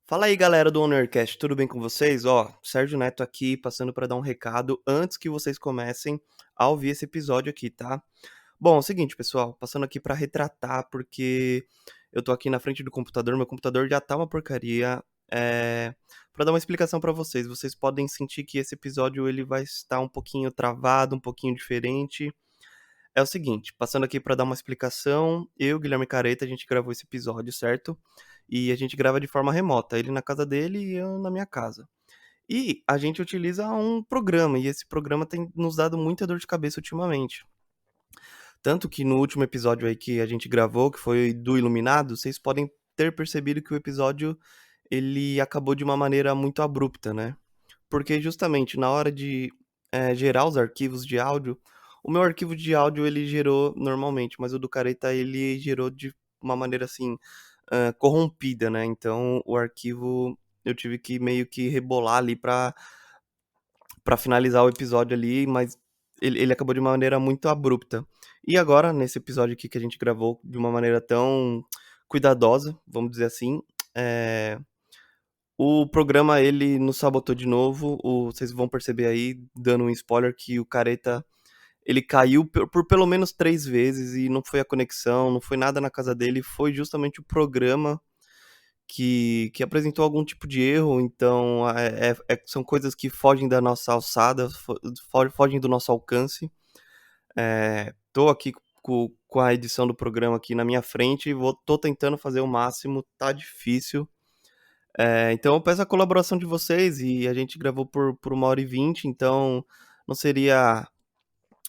Fala aí, galera do Ownercast, tudo bem com vocês? Sérgio Neto aqui, passando para dar um recado antes que vocês comecem a ouvir esse episódio aqui, tá? Bom, é o seguinte, pessoal, passando aqui para retratar, porque eu tô aqui na frente do computador, meu computador já tá uma porcaria. Para dar uma explicação para vocês, vocês podem sentir que esse episódio ele vai estar um pouquinho travado, um pouquinho diferente. É o seguinte, passando aqui para dar uma explicação, eu, Guilherme Careta, a gente gravou esse episódio, certo? E a gente grava de forma remota, ele na casa dele e eu na minha casa. E a gente utiliza um programa, e esse programa tem nos dado muita dor de cabeça ultimamente. Tanto que no último episódio aí que a gente gravou, que foi do Iluminado, vocês podem ter percebido que o episódio ele acabou de uma maneira muito abrupta, né? Porque justamente na hora de gerar os arquivos de áudio, o meu arquivo de áudio ele gerou normalmente, mas o do Careta ele gerou de uma maneira assim, corrompida, né? Então o arquivo eu tive que meio que rebolar ali pra finalizar o episódio ali, mas ele acabou de uma maneira muito abrupta. E agora, nesse episódio aqui que a gente gravou de uma maneira tão cuidadosa, vamos dizer assim, eh, o programa ele nos sabotou de novo. Vocês vão perceber aí, dando um spoiler, que o Careta ele caiu por pelo menos 3 vezes e não foi a conexão, não foi nada na casa dele, foi justamente o programa que apresentou algum tipo de erro. Então são coisas que fogem da nossa alçada, fogem do nosso alcance. Tô aqui com a edição do programa aqui na minha frente e tô tentando fazer o máximo, tá difícil. Então eu peço a colaboração de vocês e a gente gravou por 1h20, então não seria,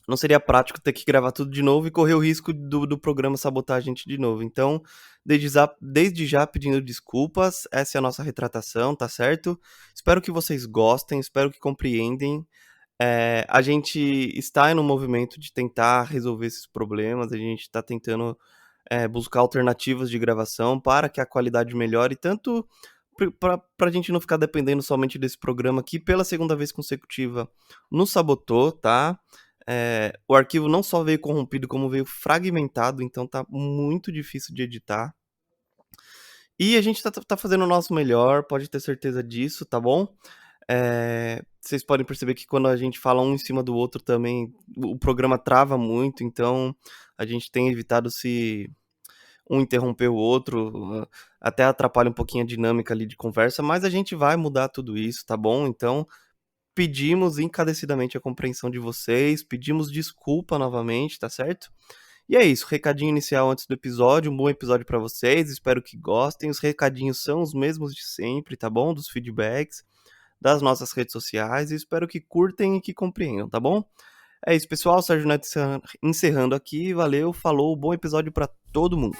não seria prático ter que gravar tudo de novo e correr o risco do programa sabotar a gente de novo. Então, desde já pedindo desculpas, essa é a nossa retratação, tá certo? Espero que vocês gostem, espero que compreendem. A gente está no movimento de tentar resolver esses problemas, a gente está tentando buscar alternativas de gravação para que a qualidade melhore, tanto para a gente não ficar dependendo somente desse programa que pela segunda vez consecutiva nos sabotou, tá? O arquivo não só veio corrompido, como veio fragmentado, então tá muito difícil de editar. E a gente tá fazendo o nosso melhor, pode ter certeza disso, tá bom? Vocês podem perceber que quando a gente fala um em cima do outro também, o programa trava muito, então a gente tem evitado se um interromper o outro, até atrapalha um pouquinho a dinâmica ali de conversa, mas a gente vai mudar tudo isso, tá bom? Então, pedimos encarecidamente a compreensão de vocês, pedimos desculpa novamente, tá certo? E é isso, recadinho inicial antes do episódio, um bom episódio pra vocês, espero que gostem. Os recadinhos são os mesmos de sempre, tá bom? Dos feedbacks, das nossas redes sociais, e espero que curtem e que compreendam, tá bom? É isso, pessoal, Sérgio Neto encerrando aqui, valeu, falou, bom episódio pra todo mundo.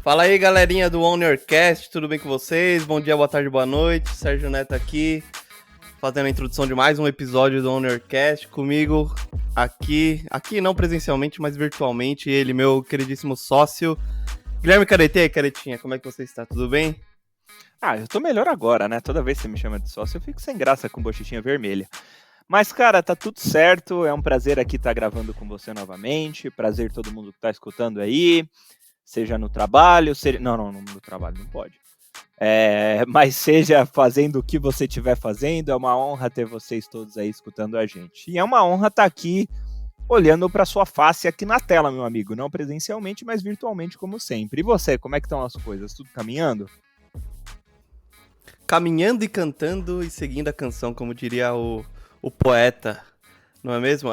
Fala aí, galerinha do Ownercast, tudo bem com vocês? Bom dia, boa tarde, boa noite. Sérgio Neto aqui, fazendo a introdução de mais um episódio do Ownercast. Comigo aqui não presencialmente, mas virtualmente, ele, meu queridíssimo sócio, Guilherme Carete. E aí, Caretinha, como é que você está? Tudo bem? Eu tô melhor agora, né? Toda vez que você me chama de sócio, eu fico sem graça com bochechinha vermelha. Mas, cara, tá tudo certo. É um prazer aqui estar gravando com você novamente. Prazer todo mundo que tá escutando aí. Seja no trabalho, seja... Não, no trabalho não pode. Mas seja fazendo o que você estiver fazendo, é uma honra ter vocês todos aí escutando a gente. E é uma honra estar aqui olhando para sua face aqui na tela, meu amigo. Não presencialmente, mas virtualmente, como sempre. E você, como é que estão as coisas? Tudo caminhando? Caminhando e cantando e seguindo a canção, como diria o poeta, não é mesmo?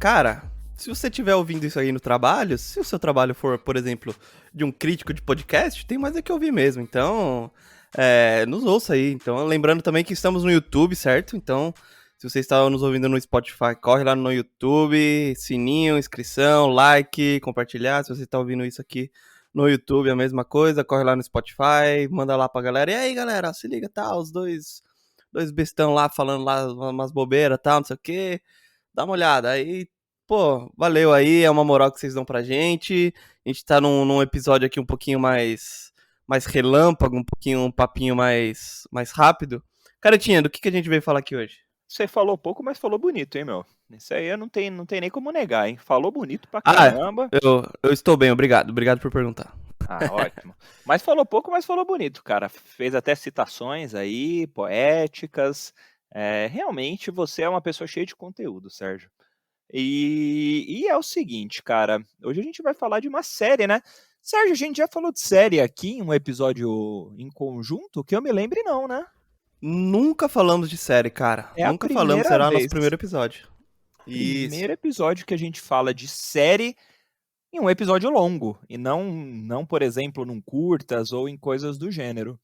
Cara, se você estiver ouvindo isso aí no trabalho, se o seu trabalho for, por exemplo, de um crítico de podcast, tem mais é que ouvir mesmo. Então, nos ouça aí. Então, lembrando também que estamos no YouTube, certo? Então, se você está nos ouvindo no Spotify, corre lá no YouTube, sininho, inscrição, like, compartilhar. Se você está ouvindo isso aqui no YouTube, a mesma coisa, corre lá no Spotify, manda lá pra galera. E aí, galera, se liga, tá? Os dois bestão lá falando lá umas bobeiras, tal, não sei o quê. Dá uma olhada. Aí, pô, valeu aí, é uma moral que vocês dão pra gente. A gente tá num episódio aqui um pouquinho mais relâmpago, um pouquinho, um papinho mais rápido. Caretinha, do que a gente veio falar aqui hoje? Você falou pouco, mas falou bonito, hein, meu? Isso aí eu não tem nem como negar, hein? Falou bonito pra Ah, caramba. eu estou bem, obrigado. Obrigado por perguntar. Ah, ótimo. Mas falou pouco, mas falou bonito, cara. Fez até citações aí, poéticas. Realmente você é uma pessoa cheia de conteúdo, Sérgio. E é o seguinte, cara. Hoje a gente vai falar de uma série, né? Sérgio, a gente já falou de série aqui em um episódio em conjunto, que eu me lembre, não, né? Nunca falamos de série, cara. É a Nunca falamos, primeira será nosso vez. primeiro episódio. Isso. Primeiro episódio que a gente fala de série em um episódio longo, e não, por exemplo, num curtas ou em coisas do gênero.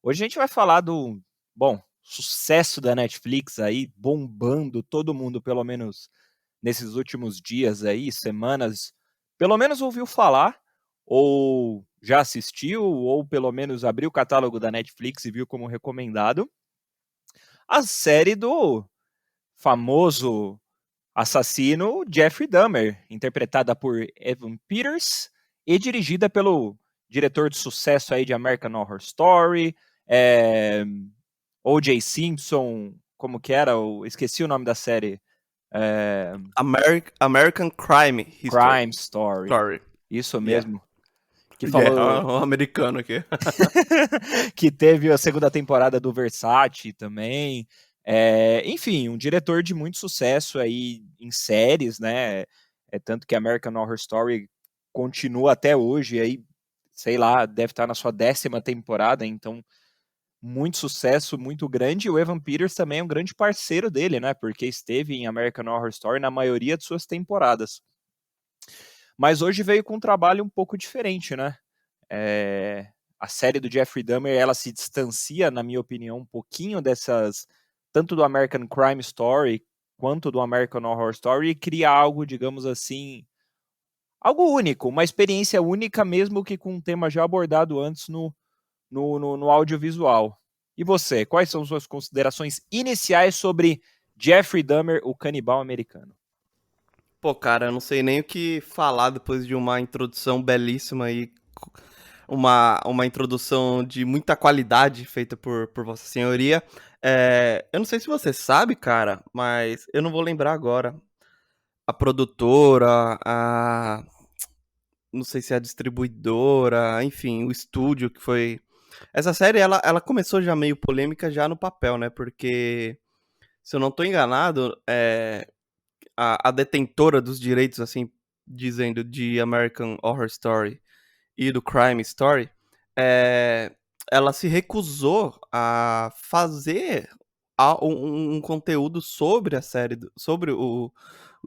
Hoje a gente vai falar do, bom, sucesso da Netflix aí, bombando todo mundo, pelo menos nesses últimos dias aí, semanas, pelo menos ouviu falar, ou já assistiu, ou pelo menos abriu o catálogo da Netflix e viu como recomendado, a série do famoso assassino Jeffrey Dahmer, interpretada por Evan Peters e dirigida pelo diretor de sucesso aí de American Horror Story, O.J. Simpson, como que era? Eu esqueci o nome da série. American Crime History. Crime Story. Story. Isso Yeah. mesmo. Que Yeah, falou um americano aqui. que teve a segunda temporada do Versace também. Enfim, um diretor de muito sucesso aí em séries, né? Tanto que American Horror Story continua até hoje, aí, sei lá, deve estar na sua 10ª temporada, então muito sucesso, muito grande. E o Evan Peters também é um grande parceiro dele, né? Porque esteve em American Horror Story na maioria de suas temporadas. Mas hoje veio com um trabalho um pouco diferente, né? A série do Jeffrey Dahmer, ela se distancia, na minha opinião, um pouquinho dessas, tanto do American Crime Story quanto do American Horror Story, e cria algo, digamos assim, algo único, uma experiência única, mesmo que com um tema já abordado antes no audiovisual. E você, quais são suas considerações iniciais sobre Jeffrey Dahmer, o canibal americano? Pô, cara, eu não sei nem o que falar depois de uma introdução belíssima aí. Uma introdução de muita qualidade feita por Vossa Senhoria. Eu não sei se você sabe, cara, mas eu não vou lembrar agora. A produtora, não sei se é a distribuidora, enfim, o estúdio que foi. Essa série, ela começou já meio polêmica já no papel, né? Porque, se eu não tô enganado, a detentora dos direitos, assim, dizendo, de American Horror Story e do Crime Story, é, ela se recusou a fazer um conteúdo sobre a série, sobre o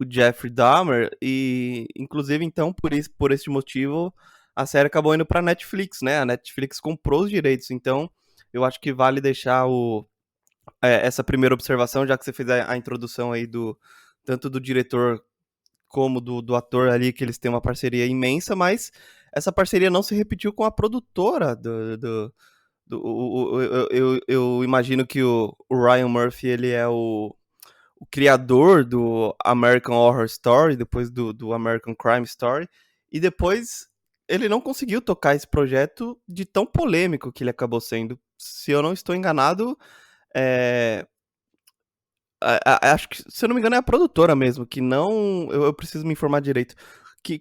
Jeffrey Dahmer, e inclusive então por esse motivo a série acabou indo para Netflix, né? A Netflix comprou os direitos, então eu acho que vale deixar essa primeira observação, já que você fez a introdução aí do tanto do diretor como do ator ali, que eles têm uma parceria imensa, mas essa parceria não se repetiu com a produtora eu imagino que o Ryan Murphy, ele é o criador do American Horror Story, depois do American Crime Story, e depois ele não conseguiu tocar esse projeto de tão polêmico que ele acabou sendo. Se eu não estou enganado, é, acho que, se eu não me engano, é a produtora mesmo, que não. Eu preciso me informar direito. Que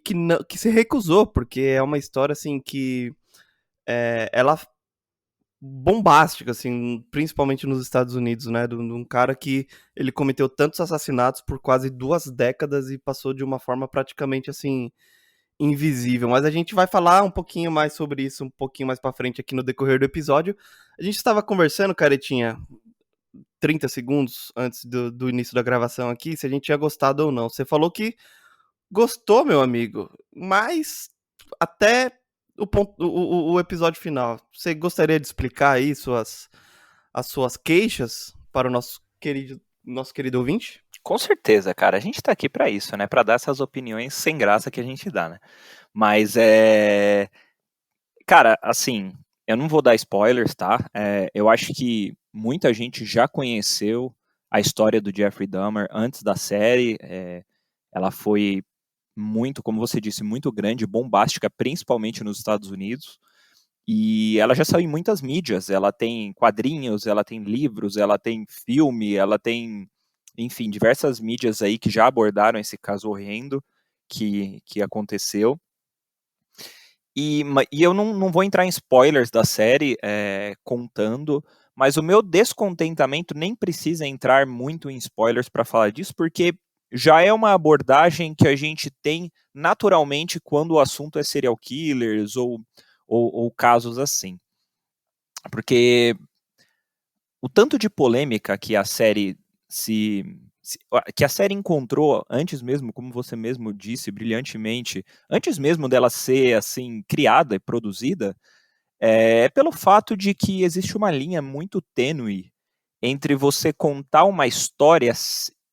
se recusou, porque é uma história assim que. Ela bombástica, assim, principalmente nos Estados Unidos, né? De um cara que ele cometeu tantos assassinatos por quase 2 décadas e passou de uma forma praticamente assim. Invisível, mas a gente vai falar um pouquinho mais sobre isso um pouquinho mais pra frente aqui no decorrer do episódio. A gente estava conversando, Caretinha, 30 segundos antes do início da gravação aqui, se a gente tinha gostado ou não. Você falou que gostou, meu amigo, mas até o episódio final. Você gostaria de explicar aí as suas queixas para o nosso querido ouvinte? Com certeza, cara. A gente tá aqui pra isso, né? Pra dar essas opiniões sem graça que a gente dá, né? Mas cara, assim, eu não vou dar spoilers, tá? Eu acho que muita gente já conheceu a história do Jeffrey Dahmer antes da série. Ela foi muito, como você disse, muito grande, bombástica, principalmente nos Estados Unidos. E ela já saiu em muitas mídias, ela tem quadrinhos, ela tem livros, ela tem filme, ela tem, enfim, diversas mídias aí que já abordaram esse caso horrendo que aconteceu. E eu não vou entrar em spoilers da série contando, mas o meu descontentamento nem precisa entrar muito em spoilers para falar disso, porque já é uma abordagem que a gente tem naturalmente quando o assunto é serial killers ou casos assim. Porque o tanto de polêmica que a série que a série encontrou antes mesmo, como você mesmo disse brilhantemente, antes mesmo dela ser assim criada e produzida, é pelo fato de que existe uma linha muito tênue entre você contar uma história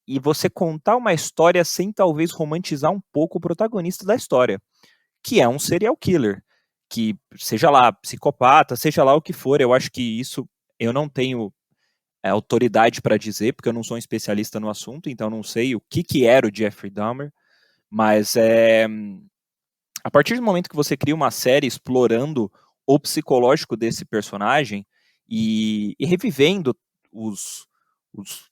e você contar uma história sem talvez romantizar um pouco o protagonista da história, que é um serial killer, que seja lá psicopata, seja lá o que for, eu acho que isso eu não tenho autoridade para dizer, porque eu não sou um especialista no assunto, então não sei o que era o Jeffrey Dahmer, mas a partir do momento que você cria uma série explorando o psicológico desse personagem e revivendo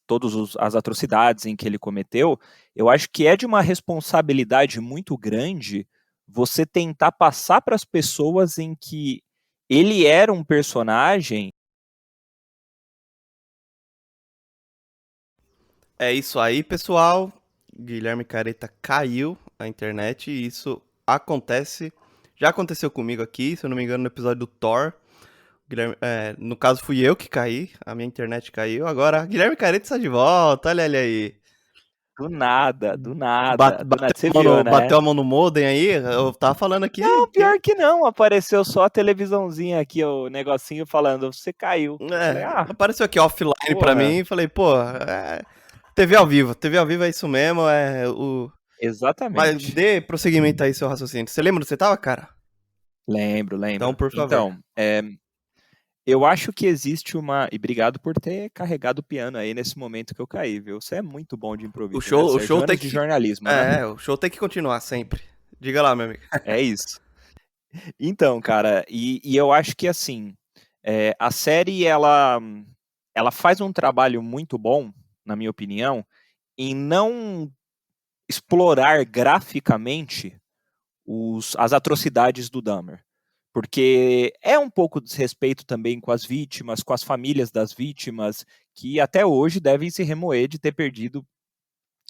todas as atrocidades em que ele cometeu, eu acho que é de uma responsabilidade muito grande você tentar passar para as pessoas em que ele era um personagem. É isso aí, pessoal. Guilherme Careta caiu a internet e isso acontece. Já aconteceu comigo aqui, se eu não me engano, no episódio do Thor. No caso, fui eu que caí, a minha internet caiu. Agora, Guilherme Careta está de volta, olha ele aí. Do nada, do nada, Bate- do nada. Bateu, Você viu, né? bateu a mão no modem aí? Eu tava falando aqui Não, que pior que não. Apareceu só a televisãozinha aqui, o negocinho falando, você caiu. Falei, apareceu aqui offline pra porra. mim e falei, pô, TV ao vivo. TV ao vivo é isso mesmo, Mas Exatamente. dê prosseguimento aí, seu raciocínio. Você lembra onde você tava, cara? Lembro, Então, lembro. por favor. Então, eu acho que existe uma. E obrigado por ter carregado o piano aí nesse momento que eu caí, viu? Você é muito bom de O improviso, né? show, o Sérgio, show tem anos de que. jornalismo, né? O show tem que continuar sempre. Diga lá, meu amigo. É isso. Então, cara, e eu acho que assim, a série ela faz um trabalho muito bom, na minha opinião, em não explorar graficamente as atrocidades do Dahmer. Porque é um pouco de desrespeito também com as vítimas, com as famílias das vítimas, que até hoje devem se remoer de ter perdido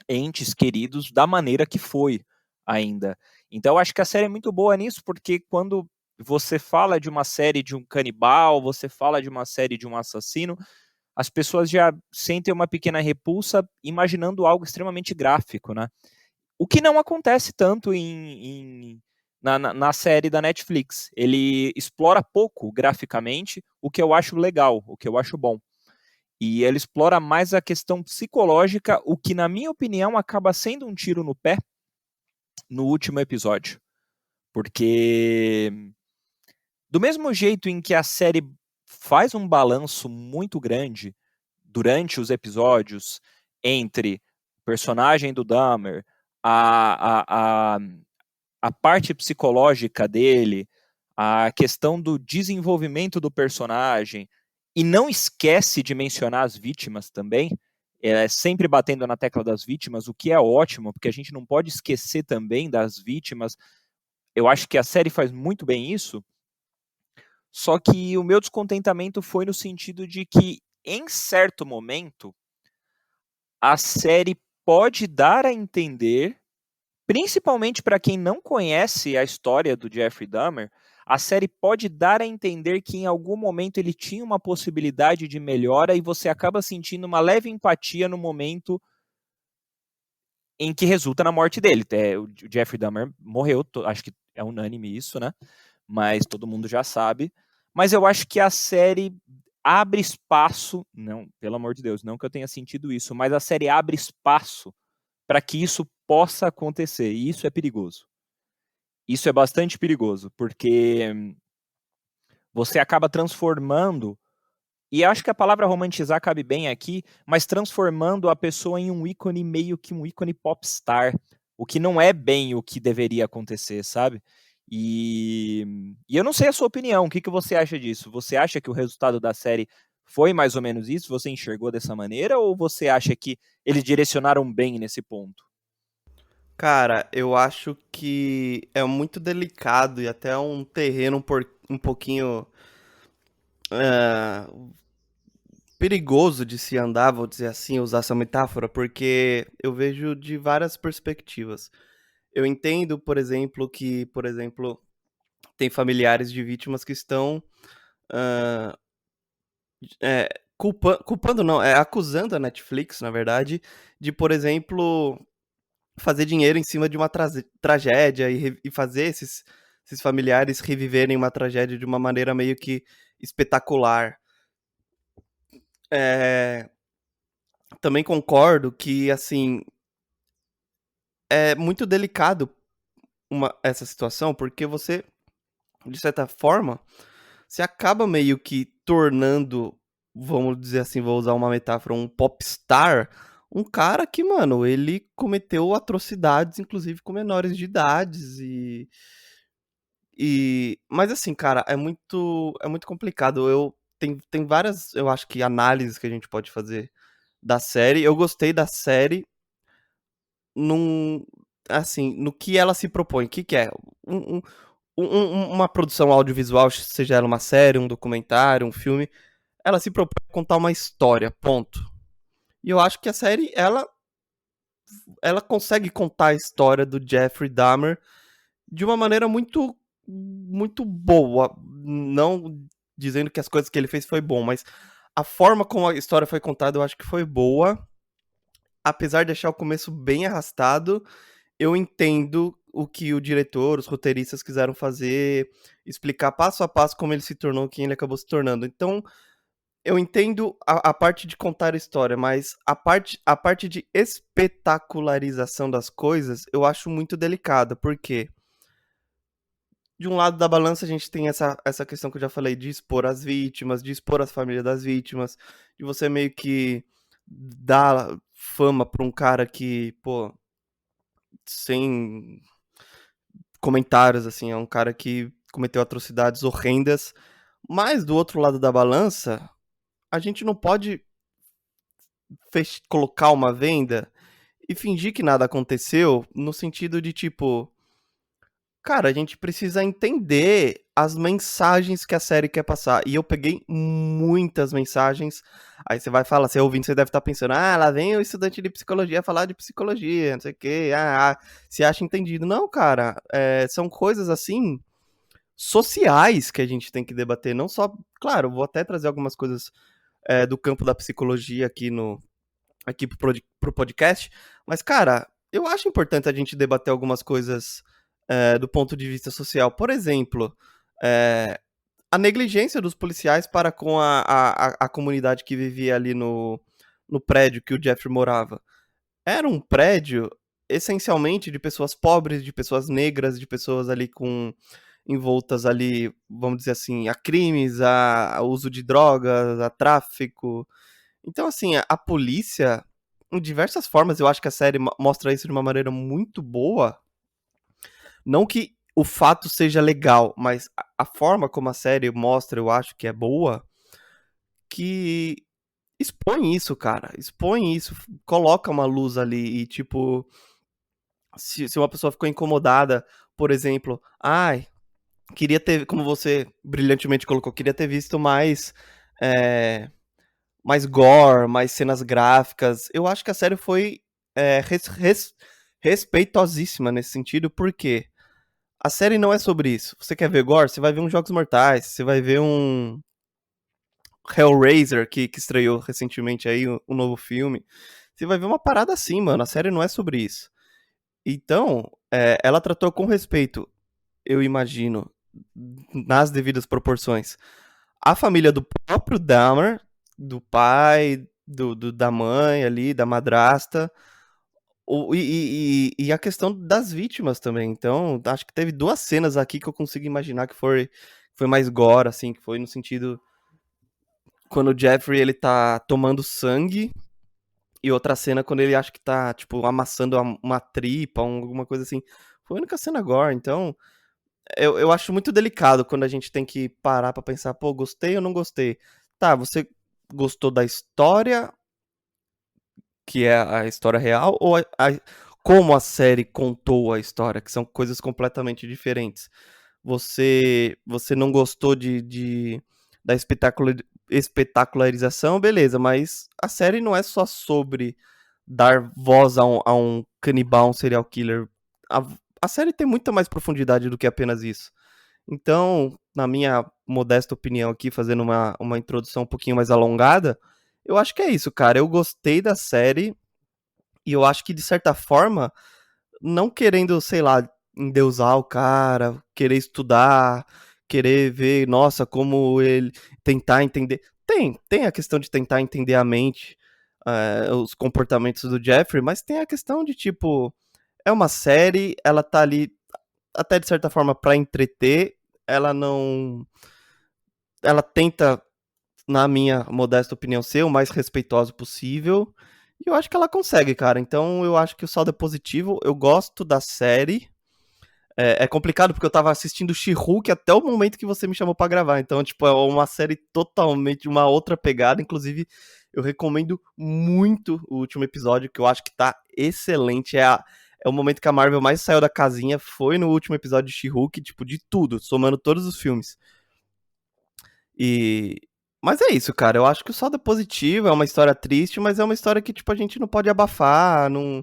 entes queridos da maneira que foi ainda. Então eu acho que a série é muito boa nisso, porque quando você fala de uma série de um canibal, você fala de uma série de um assassino, as pessoas já sentem uma pequena repulsa imaginando algo extremamente gráfico, né? O que não acontece tanto na série da Netflix. Ele explora pouco graficamente, o que eu acho legal, o que eu acho bom. E ele explora mais a questão psicológica, o que, na minha opinião, acaba sendo um tiro no pé no último episódio. Porque, do mesmo jeito em que a série faz um balanço muito grande durante os episódios entre o personagem do Dahmer, a, a, a parte psicológica dele, a questão do desenvolvimento do personagem, e não esquece de mencionar as vítimas também, sempre batendo na tecla das vítimas, o que é ótimo, porque a gente não pode esquecer também das vítimas. Eu acho que a série faz muito bem isso, só que o meu descontentamento foi no sentido de que, em certo momento, a série pode dar a entender, principalmente para quem não conhece a história do Jeffrey Dahmer, a série pode dar a entender que em algum momento ele tinha uma possibilidade de melhora e você acaba sentindo uma leve empatia no momento em que resulta na morte dele. O Jeffrey Dahmer morreu, acho que é unânime isso, né? Mas todo mundo já sabe. Mas eu acho que a série abre espaço, não, pelo amor de Deus, não que eu tenha sentido isso, mas a série abre espaço para que isso possa acontecer, e isso é perigoso. Isso é bastante perigoso, porque você acaba transformando, e acho que a palavra romantizar cabe bem aqui, mas transformando a pessoa em um ícone, meio que um ícone popstar, o que não é bem o que deveria acontecer, sabe? E eu não sei a sua opinião, o que, que você acha disso? Você acha que o resultado da série foi mais ou menos isso? Você enxergou dessa maneira? Ou você acha que eles direcionaram bem nesse ponto? Cara, eu acho que é muito delicado e até um terreno um pouquinho ah, perigoso de se andar, vou dizer assim, usar essa metáfora, porque eu vejo de várias perspectivas. Eu entendo, por exemplo, que, por exemplo, tem familiares de vítimas que estão ah, culpando não, acusando a Netflix, na verdade, de, por exemplo, fazer dinheiro em cima de uma tragédia e fazer esses familiares reviverem uma tragédia de uma maneira meio que espetacular. É, também concordo que, assim, é muito delicado essa situação, porque você, de certa forma, você acaba meio que tornando, vamos dizer assim, vou usar uma metáfora, um popstar, um cara que, mano, ele cometeu atrocidades, inclusive com menores de idades mas assim, cara, é muito complicado. Tem várias, eu acho que análises que a gente pode fazer da série. Eu gostei da série num assim, no que ela se propõe. O que que é? Um, um, uma produção audiovisual, seja ela uma série, um documentário, um filme, ela se propõe a contar uma história, ponto. E eu acho que a série, ela consegue contar a história do Jeffrey Dahmer de uma maneira muito boa. Não dizendo que as coisas que ele fez foi bom, mas a forma como a história foi contada eu acho que foi boa. Apesar de deixar o começo bem arrastado, eu entendo o que o diretor, os roteiristas quiseram fazer, explicar passo a passo como ele se tornou quem ele acabou se tornando. Então, eu entendo a parte de contar a história, mas a parte de espetacularização das coisas eu acho muito delicada, porque de um lado da balança a gente tem essa questão que eu já falei de expor as vítimas, de expor as famílias das vítimas, de você meio que dar fama pra um cara que, pô, sem comentários, assim, é um cara que cometeu atrocidades horrendas, mas do outro lado da balança, a gente não pode colocar uma venda e fingir que nada aconteceu, no sentido de tipo, cara, a gente precisa entender as mensagens que a série quer passar. E eu peguei muitas mensagens. Aí você vai falar, você ouvindo, você deve estar pensando, ah, lá vem o estudante de psicologia falar de psicologia, não sei o quê, se acha entendido. Não, cara, são coisas assim, sociais que a gente tem que debater, não só. Claro, vou até trazer algumas coisas do campo da psicologia aqui pro podcast, mas, cara, eu acho importante a gente debater algumas coisas do ponto de vista social. Por exemplo, é, a negligência dos policiais para com a comunidade que vivia ali no prédio que o Jeffrey morava. Era um prédio essencialmente de pessoas pobres, de pessoas negras, de pessoas ali com envoltas ali, vamos dizer assim, a crimes, a uso de drogas, a tráfico. Então, assim, a polícia, em diversas formas, eu acho que a série mostra isso de uma maneira muito boa. Não que o fato seja legal, mas a forma como a série mostra, eu acho que é boa, que expõe isso, cara. Expõe isso, coloca uma luz ali e, tipo, se uma pessoa ficou incomodada, por exemplo, ai, queria ter, como você brilhantemente colocou, queria ter visto mais gore, mais cenas gráficas. Eu acho que a série foi respeitosíssima nesse sentido, porque a série não é sobre isso. Você quer ver gore? Você vai ver um Jogos Mortais, você vai ver um Hellraiser, que estreou recentemente aí, um novo filme. Você vai ver uma parada assim, mano. A série não é sobre isso. Então, ela tratou com respeito, eu imagino, nas devidas proporções, a família do próprio Dahmer, do pai, da mãe ali, da madrasta, e a questão das vítimas também. Então, acho que teve duas cenas aqui que eu consigo imaginar que foi mais gore, assim, que foi no sentido quando o Jeffrey ele tá tomando sangue, e outra cena quando ele acha que tá, tipo, amassando uma tripa, alguma coisa assim. Foi a única cena gore, então eu acho muito delicado quando a gente tem que parar pra pensar, pô, gostei ou não gostei. Tá, você gostou da história, que é a história real, ou como a série contou a história, que são coisas completamente diferentes. Você não gostou da espetacularização, beleza, mas a série não é só sobre dar voz a um canibal, um serial killer. A, a série tem muita mais profundidade do que apenas isso. Então, na minha modesta opinião aqui, fazendo uma introdução um pouquinho mais alongada, eu acho que é isso, cara. Eu gostei da série e eu acho que, de certa forma, não querendo, sei lá, endeusar o cara, querer estudar, querer ver, nossa, como ele tentar entender. Tem a questão de tentar entender a mente, os comportamentos do Jeffrey, mas tem a questão de, tipo, é uma série, ela tá ali até de certa forma pra entreter, ela não. Ela tenta, na minha modesta opinião, ser o mais respeitosa possível. E eu acho que ela consegue, cara. Então eu acho que o saldo é positivo. Eu gosto da série. É complicado porque eu tava assistindo She-Hulk até o momento que você me chamou pra gravar. Então, tipo, é uma série totalmente uma outra pegada. Inclusive, eu recomendo muito o último episódio, que eu acho que tá excelente. É o momento que a Marvel mais saiu da casinha. Foi no último episódio de She-Hulk, tipo, de tudo, somando todos os filmes. E. Mas é isso, cara. Eu acho que o saldo é positivo, é uma história triste, mas é uma história que, tipo, a gente não pode abafar, não.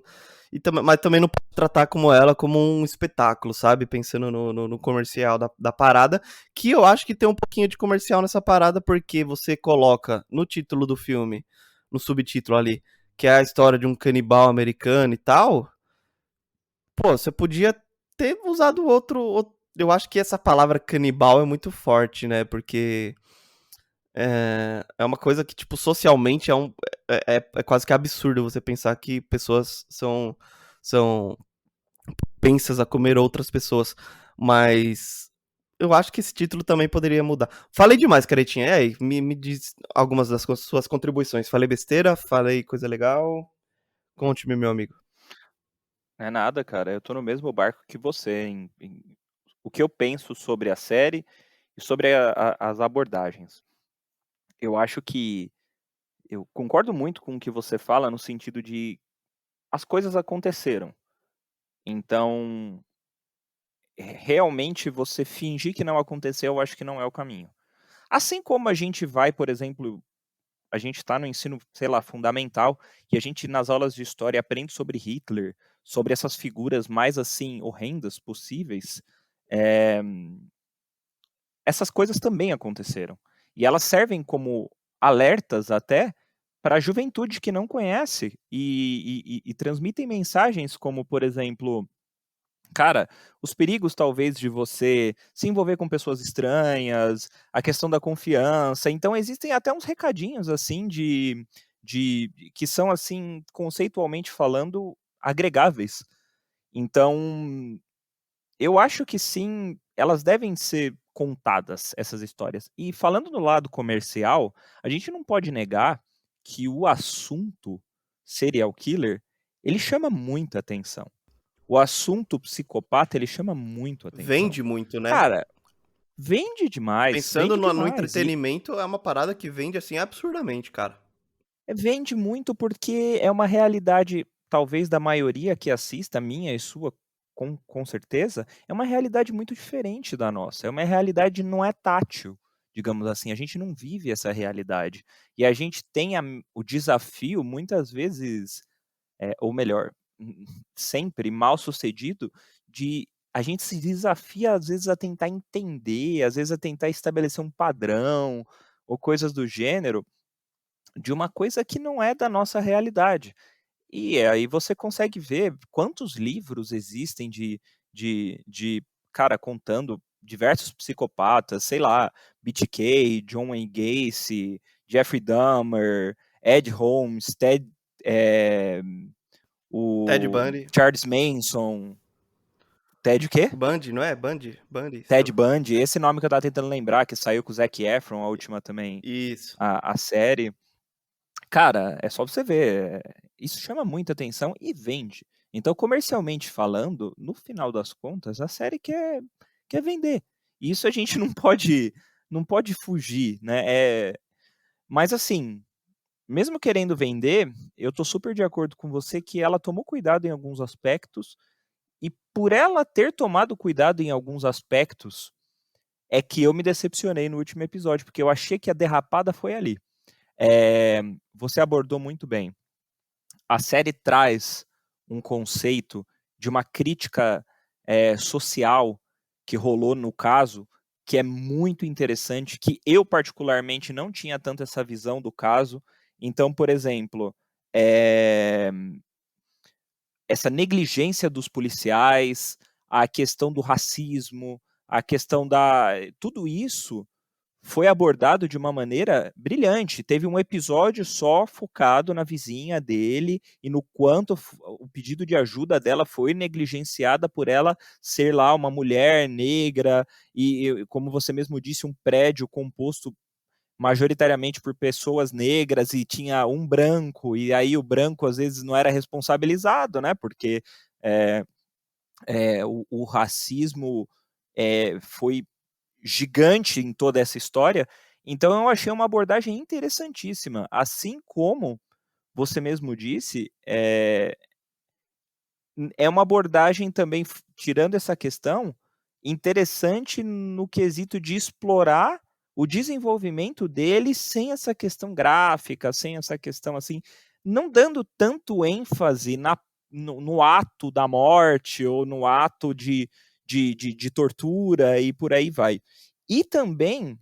Mas também não pode tratar como ela como um espetáculo, sabe? Pensando no comercial da parada, que eu acho que tem um pouquinho de comercial nessa parada, porque você coloca no título do filme, no subtítulo ali, que é a história de um canibal americano e tal. Pô, você podia ter usado eu acho que essa palavra canibal é muito forte, né? Porque é uma coisa que, tipo, socialmente é quase que absurdo você pensar que pessoas são pensas a comer outras pessoas. Mas eu acho que esse título também poderia mudar. Falei demais, Caretinha. E aí, me diz algumas das suas contribuições. Falei besteira? Falei coisa legal? Conte-me, meu amigo. Não é nada, cara. Eu tô no mesmo barco que você o que eu penso sobre a série e sobre as abordagens. Eu acho que eu concordo muito com o que você fala no sentido de as coisas aconteceram. Então, realmente você fingir que não aconteceu, eu acho que não é o caminho. Assim como a gente vai, por exemplo, a gente está no ensino, sei lá, fundamental, e a gente nas aulas de história aprende sobre Hitler, sobre essas figuras mais assim horrendas possíveis. É, essas coisas também aconteceram. E elas servem como alertas até para a juventude que não conhece e transmitem mensagens como, por exemplo, cara, os perigos talvez de você se envolver com pessoas estranhas, a questão da confiança. Então existem até uns recadinhos assim de que são assim conceitualmente falando agregáveis. Então eu acho que sim, elas devem ser contadas essas histórias. E falando no lado comercial, a gente não pode negar que o assunto serial killer ele chama muita atenção. O assunto psicopata, ele chama muito atenção. Vende muito, né? Cara, vende demais, Pensando vende no demais. E entretenimento, é uma parada que vende assim absurdamente, cara. vende muito porque é uma realidade, talvez da maioria que assista, minha e sua, com certeza, é uma realidade muito diferente da nossa. É uma realidade não é tátil, digamos assim. A gente não vive essa realidade. E a gente tem o desafio, muitas vezes, ou melhor, sempre mal sucedido, de a gente se desafia às vezes a tentar entender, às vezes a tentar estabelecer um padrão ou coisas do gênero de uma coisa que não é da nossa realidade. E aí você consegue ver quantos livros existem de cara contando diversos psicopatas, sei lá, BTK, John Wayne Gacy, Jeffrey Dahmer, Ed Holmes, eh, Ted o Bundy. Charles Manson, Ted o quê? Bundy, não é? Bundy, Ted Bundy, esse nome que eu tava tentando lembrar, que saiu com o Zac Efron, a última também, Isso. a série. Cara, é só você ver, isso chama muita atenção e vende. Então, comercialmente falando, no final das contas, a série quer que é vender. E isso a gente não pode fugir, né? Mas assim, mesmo querendo vender, eu tô super de acordo com você que ela tomou cuidado em alguns aspectos, e por ela ter tomado cuidado em alguns aspectos, é que eu me decepcionei no último episódio, porque eu achei que a derrapada foi ali. Você abordou muito bem. A série traz um conceito de uma crítica social que rolou no caso, que é muito interessante, que eu particularmente não tinha tanto essa visão do caso. Então, por exemplo, essa negligência dos policiais, a questão do racismo, a questão da... Tudo isso foi abordado de uma maneira brilhante. Teve um episódio só focado na vizinha dele e no quanto o pedido de ajuda dela foi negligenciada por ela ser lá uma mulher negra e, como você mesmo disse, um prédio composto majoritariamente por pessoas negras e tinha um branco, e aí o branco às vezes não era responsabilizado, né? Porque o racismo foi gigante em toda essa história. Então eu achei uma abordagem interessantíssima. Assim como você mesmo disse, é uma abordagem também, tirando essa questão, interessante no quesito de explorar o desenvolvimento dele sem essa questão gráfica, sem essa questão assim, não dando tanto ênfase no ato da morte ou no ato de tortura e por aí vai. E também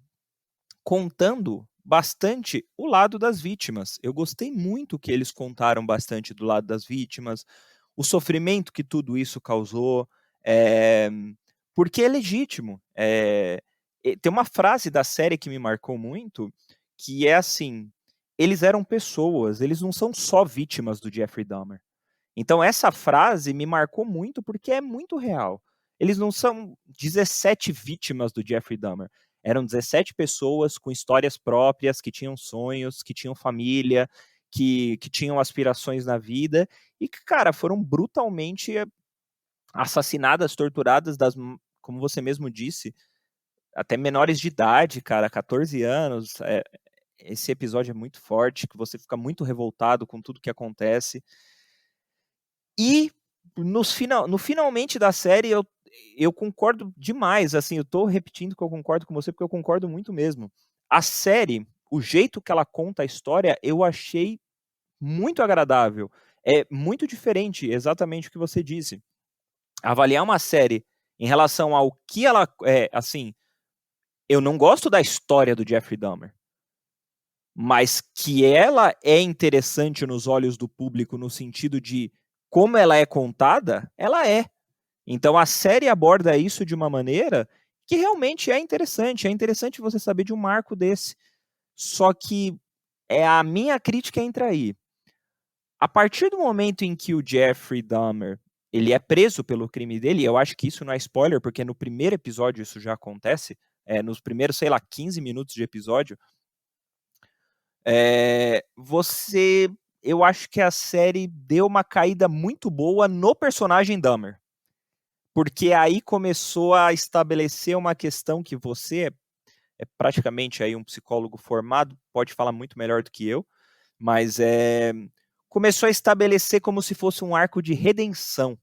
contando bastante o lado das vítimas. Eu gostei muito que eles contaram bastante do lado das vítimas, o sofrimento que tudo isso causou, é, porque é legítimo. Tem uma frase da série que me marcou muito, que é assim: eles eram pessoas, eles não são só vítimas do Jeffrey Dahmer. Então essa frase me marcou muito porque é muito real. Eles não são 17 vítimas do Jeffrey Dahmer. Eram 17 pessoas com histórias próprias, que tinham sonhos, que tinham família, que tinham aspirações na vida e que, cara, foram brutalmente assassinadas, torturadas, como você mesmo disse, até menores de idade, cara, 14 anos. Esse episódio é muito forte, que você fica muito revoltado com tudo que acontece. E no finalmente da série, eu concordo demais, assim, eu tô repetindo que eu concordo com você, porque eu concordo muito mesmo. A série, o jeito que ela conta a história, eu achei muito agradável. É muito diferente, exatamente o que você disse. Avaliar uma série em relação ao que ela é, assim, eu não gosto da história do Jeffrey Dahmer, mas que ela é interessante nos olhos do público no sentido de como ela é contada, ela é. Então a série aborda isso de uma maneira que realmente é interessante. É interessante você saber de um marco desse. Só que a minha crítica entra aí. A partir do momento em que o Jeffrey Dahmer ele é preso pelo crime dele, eu acho que isso não é spoiler, porque no primeiro episódio isso já acontece, nos primeiros, sei lá, 15 minutos de episódio, eu acho que a série deu uma caída muito boa no personagem Dahmer. Porque aí começou a estabelecer uma questão que você é praticamente aí um psicólogo formado, pode falar muito melhor do que eu, mas começou a estabelecer como se fosse um arco de redenção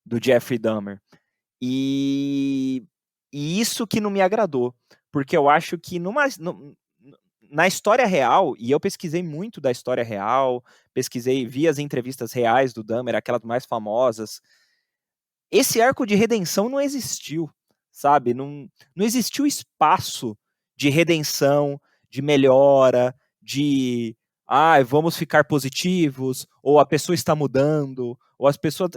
do Jeffrey Dahmer. E isso que não me agradou, porque eu acho que na história real, e eu pesquisei muito da história real, vi as entrevistas reais do Dahmer, aquelas mais famosas, esse arco de redenção não existiu, sabe? Não existiu espaço de redenção, de melhora, de vamos ficar positivos, ou a pessoa está mudando, ou as pessoas.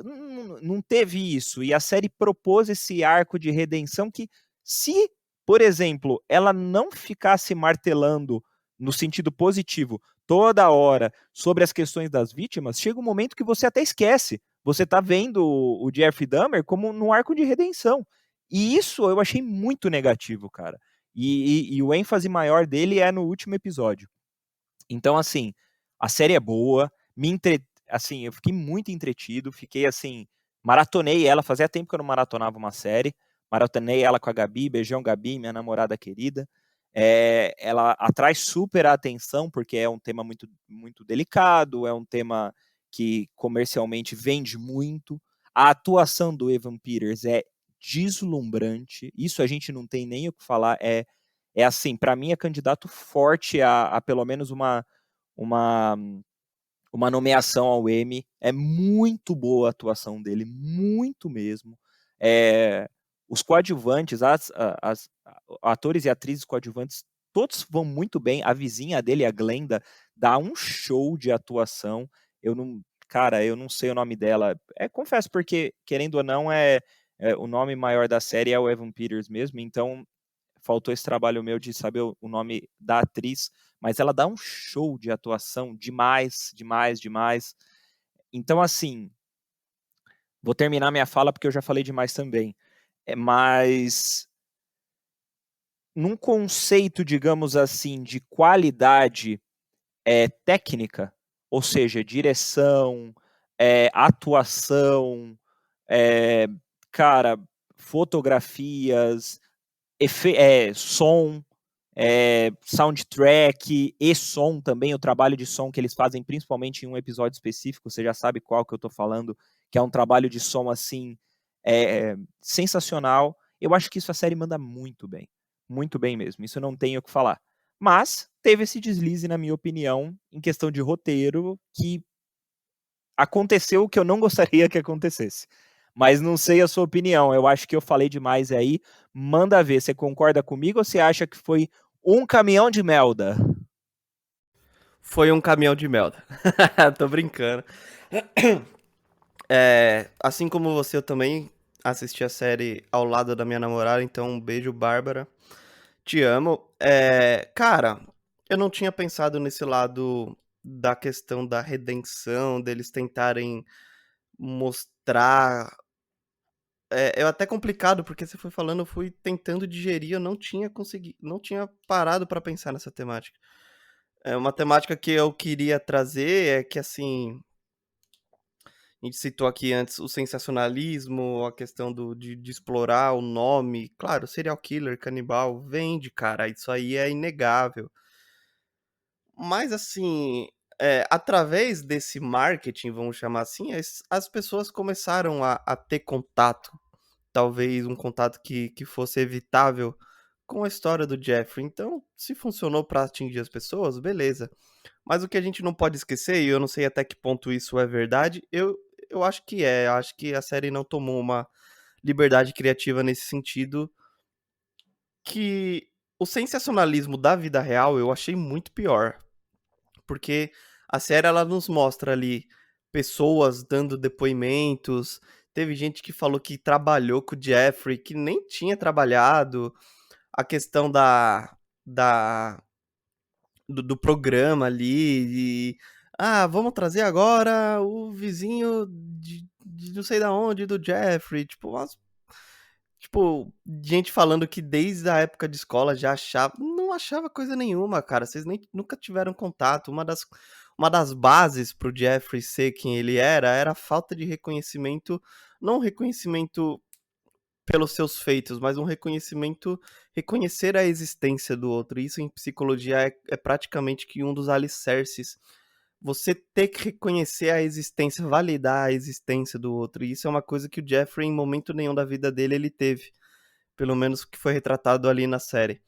Não teve isso. E a série propôs esse arco de redenção que, se, por exemplo, ela não ficasse martelando no sentido positivo toda hora sobre as questões das vítimas, chega um momento que você até esquece. Você tá vendo o Jeffrey Dahmer como num arco de redenção. E isso eu achei muito negativo, cara. E o ênfase maior dele é no último episódio. Então, assim, a série é boa, assim, eu fiquei muito entretido, fiquei assim, maratonei ela, fazia tempo que eu não maratonava uma série, maratonei ela com a Gabi, beijão Gabi, minha namorada querida. Ela atrai super a atenção, porque é um tema muito, muito delicado, é um tema que comercialmente vende muito. A atuação do Evan Peters é deslumbrante, isso a gente não tem nem o que falar, assim, para mim é candidato forte a pelo menos uma, uma nomeação ao Emmy. É muito boa a atuação dele, muito mesmo. Os coadjuvantes, as atores e atrizes coadjuvantes, todos vão muito bem. A vizinha dele, a Glenda, dá um show de atuação. Cara, eu não sei o nome dela. Confesso, porque, querendo ou não, o nome maior da série é o Evan Peters mesmo, então faltou esse trabalho meu de saber o nome da atriz, mas ela dá um show de atuação demais, demais, demais. Então, assim, vou terminar minha fala porque eu já falei demais também. Mas num conceito, digamos assim, de qualidade técnica, ou seja, direção, atuação, cara, fotografias, som, soundtrack e som também, o trabalho de som que eles fazem, principalmente em um episódio específico, você já sabe qual que eu tô falando, que é um trabalho de som, assim, sensacional. Eu acho que isso a série manda muito bem mesmo, isso não tenho o que falar. Mas teve esse deslize, na minha opinião, em questão de roteiro, que aconteceu o que eu não gostaria que acontecesse. Mas não sei a sua opinião, eu acho que eu falei demais aí. Manda ver, você concorda comigo ou você acha que foi um caminhão de melda? Foi um caminhão de merda. Tô brincando. Assim como você, eu também assisti a série ao lado da minha namorada, então um beijo, Bárbara. Te amo. Cara, eu não tinha pensado nesse lado da questão da redenção, deles tentarem mostrar. É até complicado, porque você foi falando, eu fui tentando digerir, eu não tinha conseguido, não tinha parado pra pensar nessa temática. É uma temática que eu queria trazer é que, assim, a gente citou aqui antes o sensacionalismo, a questão de explorar o nome. Claro, serial killer, canibal, vende, cara, isso aí é inegável. Mas, assim, através desse marketing, vamos chamar assim, as pessoas começaram a ter contato, talvez um contato que fosse evitável com a história do Jeffrey. Então, se funcionou para atingir as pessoas, beleza. Mas o que a gente não pode esquecer, e eu não sei até que ponto isso é verdade, eu acho que é. Eu acho que a série não tomou uma liberdade criativa nesse sentido, que o sensacionalismo da vida real eu achei muito pior. Porque a série ela nos mostra ali pessoas dando depoimentos. Teve gente que falou que trabalhou com o Jeffrey, que nem tinha trabalhado. A questão da do programa ali, vamos trazer agora o vizinho de não sei da onde, do Jeffrey, tipo, gente falando que desde a época de escola já achava, não achava coisa nenhuma, cara, vocês nem nunca tiveram contato. Uma das bases pro Jeffrey ser quem ele era a falta de reconhecimento, não reconhecimento pelos seus feitos, mas um reconhecimento, reconhecer a existência do outro. Isso em psicologia é praticamente que um dos alicerces. Você ter que reconhecer a existência, validar a existência do outro. E isso é uma coisa que o Jeffrey, em momento nenhum da vida dele, ele teve. Pelo menos que foi retratado ali na série.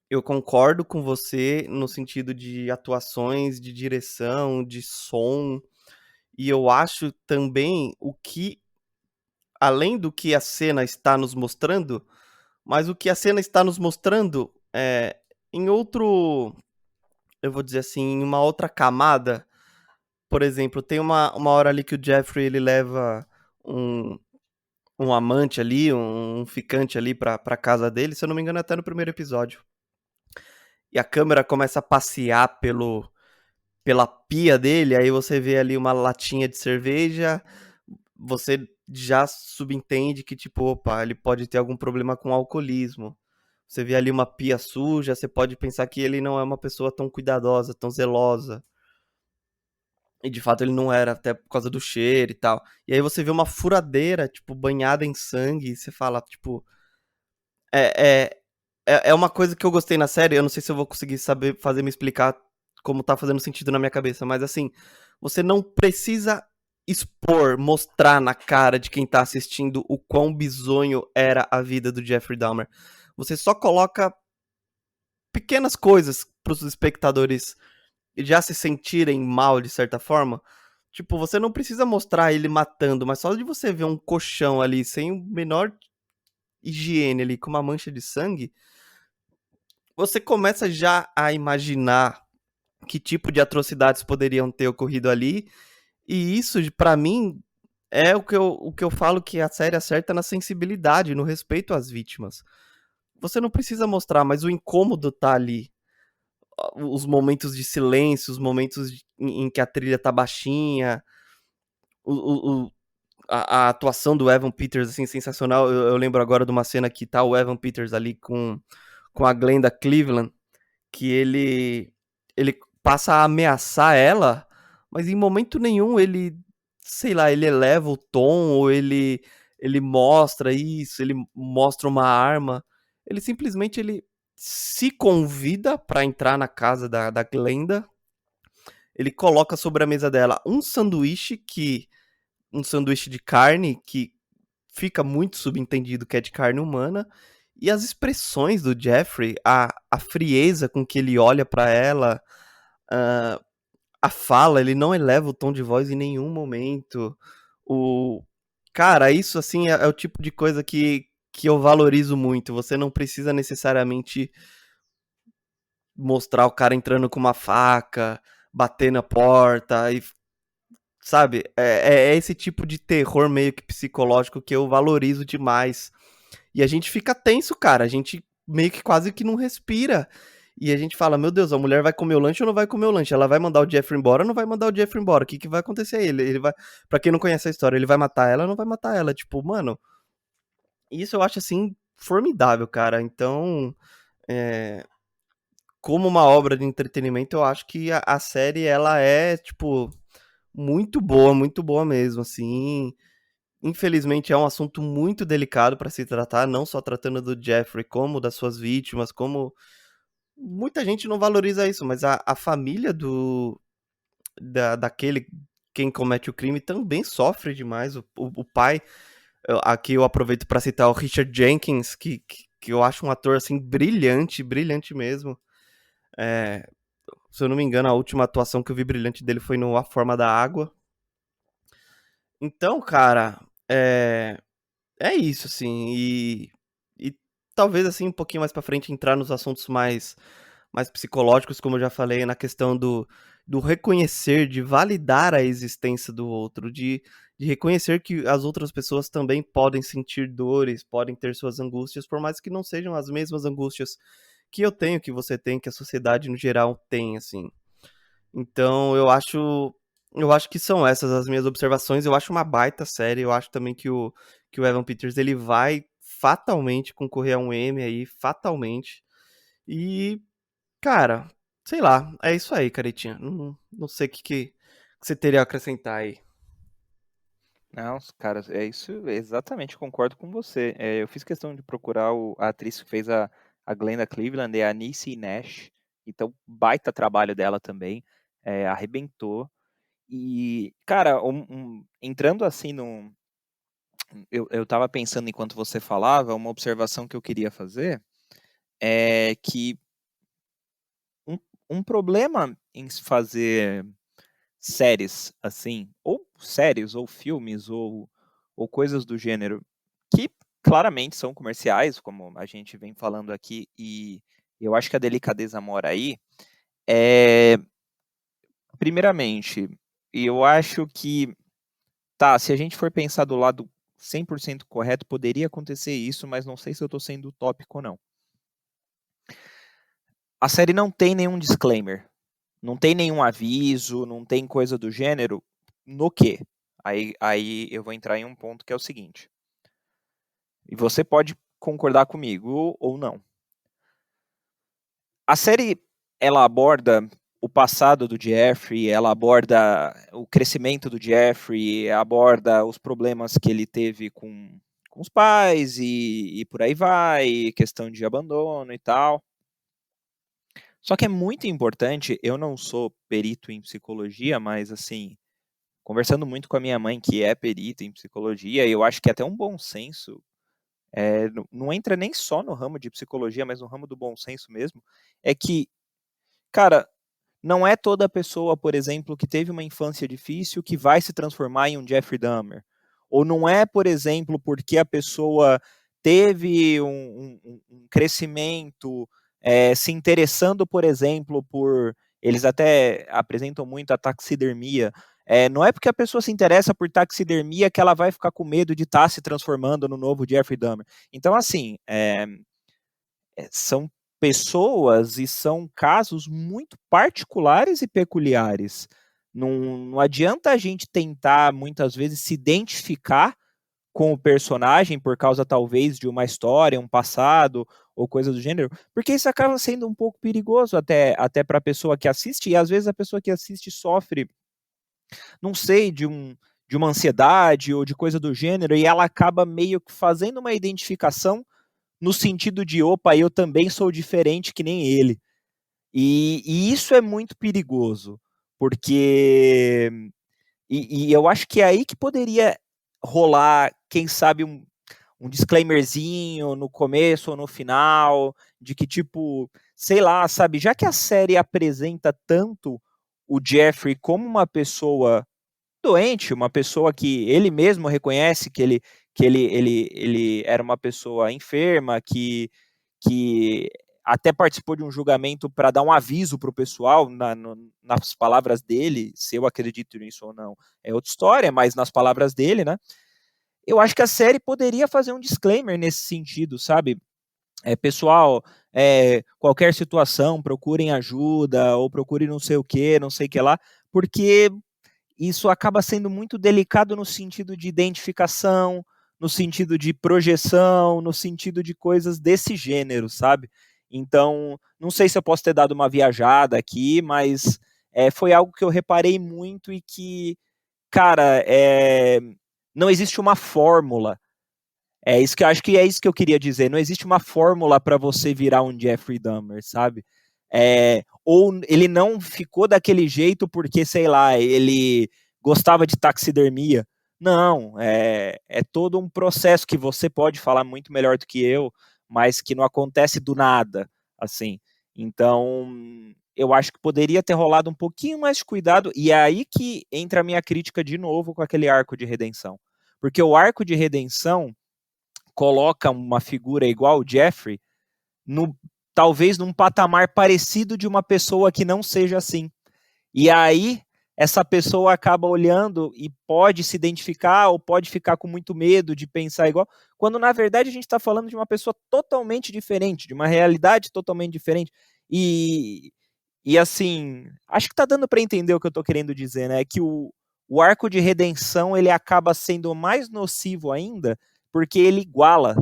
Eu concordo com você no sentido de atuações, de direção, de som. E eu acho também o que, além do que a cena está nos mostrando, mas o que a cena está nos mostrando em outro, eu vou dizer assim, em uma outra camada. Por exemplo, tem uma hora ali que o Jeffrey ele leva um, um amante ali, um ficante ali pra casa dele, se eu não me engano, até no primeiro episódio. E a câmera começa a passear pela pia dele, aí você vê ali uma latinha de cerveja, você já subentende que, tipo, opa, ele pode ter algum problema com alcoolismo. Você vê ali uma pia suja, você pode pensar que ele não é uma pessoa tão cuidadosa, tão zelosa. E de fato ele não era, até por causa do cheiro e tal. E aí você vê uma furadeira, tipo, banhada em sangue, e você fala, tipo. É, é, é uma coisa que eu gostei na série, eu não sei se eu vou conseguir saber fazer me explicar como tá fazendo sentido na minha cabeça, mas assim, você não precisa expor, mostrar na cara de quem tá assistindo o quão bizonho era a vida do Jeffrey Dahmer. Você só coloca pequenas coisas pros espectadores já se sentirem mal de certa forma. Tipo, você não precisa mostrar ele matando, mas só de você ver um colchão ali sem o menor higiene ali, com uma mancha de sangue, você começa já a imaginar que tipo de atrocidades poderiam ter ocorrido ali. E isso, pra mim, é o que eu falo que a série acerta na sensibilidade, no respeito às vítimas. Você não precisa mostrar, mas o incômodo tá ali. Os momentos de silêncio, os momentos em que a trilha tá baixinha, o, a atuação do Evan Peters, assim, sensacional. Eu lembro agora de uma cena que tá o Evan Peters ali com a Glenda Cleveland, que ele passa a ameaçar ela, mas em momento nenhum ele, sei lá, ele eleva o tom ou ele mostra isso, ele mostra uma arma. Ele simplesmente ele se convida para entrar na casa da Glenda. Ele coloca sobre a mesa dela um sanduíche de carne que fica muito subentendido que é de carne humana. E as expressões do Jeffrey, a frieza com que ele olha para ela, ah, a fala, ele não eleva o tom de voz em nenhum momento. O Cara, isso assim é o tipo de coisa que eu valorizo muito. Você não precisa necessariamente mostrar o cara entrando com uma faca, bater na porta e sabe? É esse tipo de terror meio que psicológico que eu valorizo demais. E a gente fica tenso, cara. A gente meio que quase que não respira. E a gente fala, meu Deus, a mulher vai comer o lanche ou não vai comer o lanche? Ela vai mandar o Jeffrey embora ou não vai mandar o Jeffrey embora? O que, que vai acontecer aí? Ele vai. Pra quem não conhece a história, ele vai matar ela ou não vai matar ela? Tipo, mano, isso eu acho assim formidável, cara. Então, é, como uma obra de entretenimento, eu acho que a série ela é, tipo, muito boa mesmo, assim. Infelizmente é um assunto muito delicado para se tratar, não só tratando do Jeffrey, como das suas vítimas, como muita gente não valoriza isso, mas a família daquele quem comete o crime também sofre demais. O pai, aqui eu aproveito para citar o Richard Jenkins, que eu acho um ator assim brilhante, brilhante mesmo. É, se eu não me engano, a última atuação que eu vi brilhante dele foi no A Forma da Água. Então, cara, é isso, assim, e talvez, assim, um pouquinho mais pra frente entrar nos assuntos mais psicológicos, como eu já falei, na questão do reconhecer, de validar a existência do outro, de reconhecer que as outras pessoas também podem sentir dores, podem ter suas angústias, por mais que não sejam as mesmas angústias que eu tenho, que você tem, que a sociedade no geral tem, assim. Então eu acho que são essas as minhas observações. Eu acho uma baita série. Eu acho também que o Evan Peters ele vai fatalmente concorrer a um Emmy aí, fatalmente. E, cara, sei lá, é isso aí, caretinha. Não sei o que você teria a acrescentar aí. Não, cara, é isso, exatamente, concordo com você. Eu fiz questão de procurar a atriz que fez a Glenda Cleveland, é a Niecy Nash, então baita trabalho dela também, arrebentou. E, cara, entrando assim eu tava pensando enquanto você falava, uma observação que eu queria fazer é que um, um problema em se fazer séries assim, ou séries, ou filmes, ou coisas do gênero, que claramente são comerciais, como a gente vem falando aqui, e eu acho que a delicadeza mora aí, é, primeiramente, eu acho que, tá, se a gente for pensar do lado 100% correto, poderia acontecer isso, mas não sei se eu estou sendo utópico ou não. A série não tem nenhum disclaimer, não tem nenhum aviso, não tem coisa do gênero, no quê? Aí eu vou entrar em um ponto que é o seguinte, e você pode concordar comigo ou não. A série, ela aborda o passado do Jeffrey, ela aborda o crescimento do Jeffrey, aborda os problemas que ele teve com os pais e por aí vai, questão de abandono e tal. Só que é muito importante, eu não sou perito em psicologia, mas assim, conversando muito com a minha mãe, que é perita em psicologia, e eu acho que é até um bom senso, não entra nem só no ramo de psicologia, mas no ramo do bom senso mesmo, é que, cara, não é toda pessoa, por exemplo, que teve uma infância difícil que vai se transformar em um Jeffrey Dahmer. Ou não é, por exemplo, porque a pessoa teve um crescimento se interessando, por exemplo, por. Eles até apresentam muito a taxidermia. Não é porque a pessoa se interessa por taxidermia que ela vai ficar com medo de estar se transformando no novo Jeffrey Dahmer. Então, assim, são pessoas e são casos muito particulares e peculiares. Não adianta a gente tentar, muitas vezes, se identificar com o personagem por causa, talvez, de uma história, um passado ou coisa do gênero, porque isso acaba sendo um pouco perigoso até para a pessoa que assiste, e às vezes a pessoa que assiste sofre, não sei, de uma ansiedade ou de coisa do gênero, e ela acaba meio que fazendo uma identificação no sentido de, opa, eu também sou diferente que nem ele. E isso é muito perigoso, porque. E eu acho que é aí que poderia rolar, quem sabe, um disclaimerzinho no começo ou no final, de que, tipo, sei lá, sabe, já que a série apresenta tanto o Jeffrey como uma pessoa doente, uma pessoa que ele mesmo reconhece que ele era uma pessoa enferma, que até participou de um julgamento para dar um aviso para o pessoal, nas palavras dele, se eu acredito nisso ou não, é outra história, mas nas palavras dele, né? Eu acho que a série poderia fazer um disclaimer nesse sentido, sabe? Pessoal, qualquer situação, procurem ajuda, ou procurem não sei o que, não sei o que lá, porque isso acaba sendo muito delicado no sentido de identificação, no sentido de projeção, no sentido de coisas desse gênero, sabe? Então, não sei se eu posso ter dado uma viajada aqui, mas foi algo que eu reparei muito e que, cara, não existe uma fórmula. É isso que eu acho que é isso que eu queria dizer. Não existe uma fórmula para você virar um Jeffrey Dahmer, sabe? Ou ele não ficou daquele jeito porque, sei lá, ele gostava de taxidermia. Não, é todo um processo que você pode falar muito melhor do que eu, mas que não acontece do nada, assim. Então, eu acho que poderia ter rolado um pouquinho mais de cuidado, e é aí que entra a minha crítica de novo com aquele arco de redenção. Porque o arco de redenção coloca uma figura igual o Jeffrey, no, talvez num patamar parecido de uma pessoa que não seja assim. E aí, essa pessoa acaba olhando e pode se identificar ou pode ficar com muito medo de pensar igual, quando na verdade a gente está falando de uma pessoa totalmente diferente, de uma realidade totalmente diferente. E assim, acho que está dando para entender o que eu estou querendo dizer, né? Que o arco de redenção ele acaba sendo mais nocivo ainda porque ele iguala,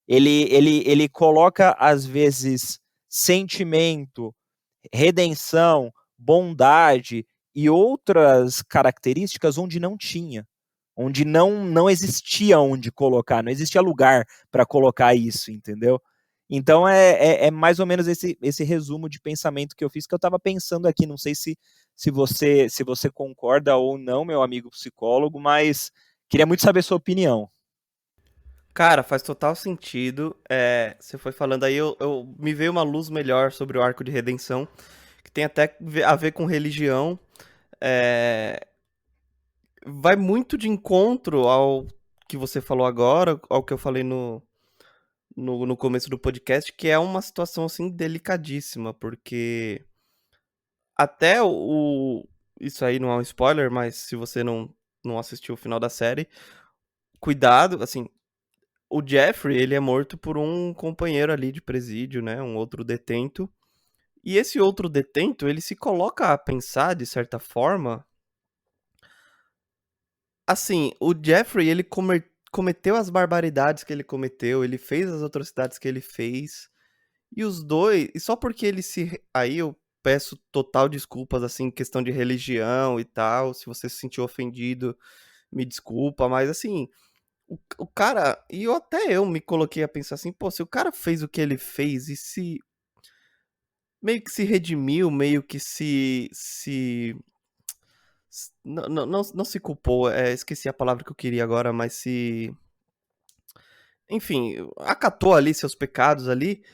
ele coloca, às vezes, sentimento, redenção, bondade e outras características onde não tinha, onde não existia onde colocar, não existia lugar para colocar isso, entendeu? Então é mais ou menos esse resumo de pensamento que eu fiz, que eu estava pensando aqui, não sei se você concorda ou não, meu amigo psicólogo, mas queria muito saber sua opinião. Cara, faz total sentido. Você foi falando aí, me veio uma luz melhor sobre o arco de redenção, que tem até a ver com religião. É, vai muito de encontro ao que você falou agora, ao que eu falei no começo do podcast, que é uma situação assim delicadíssima, porque até isso aí não é um spoiler, mas se você não assistiu o final da série, cuidado, assim, o Jeffrey, ele é morto por um companheiro ali de presídio, né, um outro detento. E esse outro detento, ele se coloca a pensar, de certa forma, assim, o Jeffrey, ele cometeu as barbaridades que ele cometeu, ele fez as atrocidades que ele fez, e os dois, e só porque ele se, aí eu peço total desculpas, assim, questão de religião e tal. Se você se sentiu ofendido, me desculpa, mas assim, o cara. E eu me coloquei a pensar assim, pô, se o cara fez o que ele fez e se. Meio que se redimiu, meio que não se culpou, esqueci a palavra que eu queria agora, mas se. Enfim, acatou ali seus pecados ali.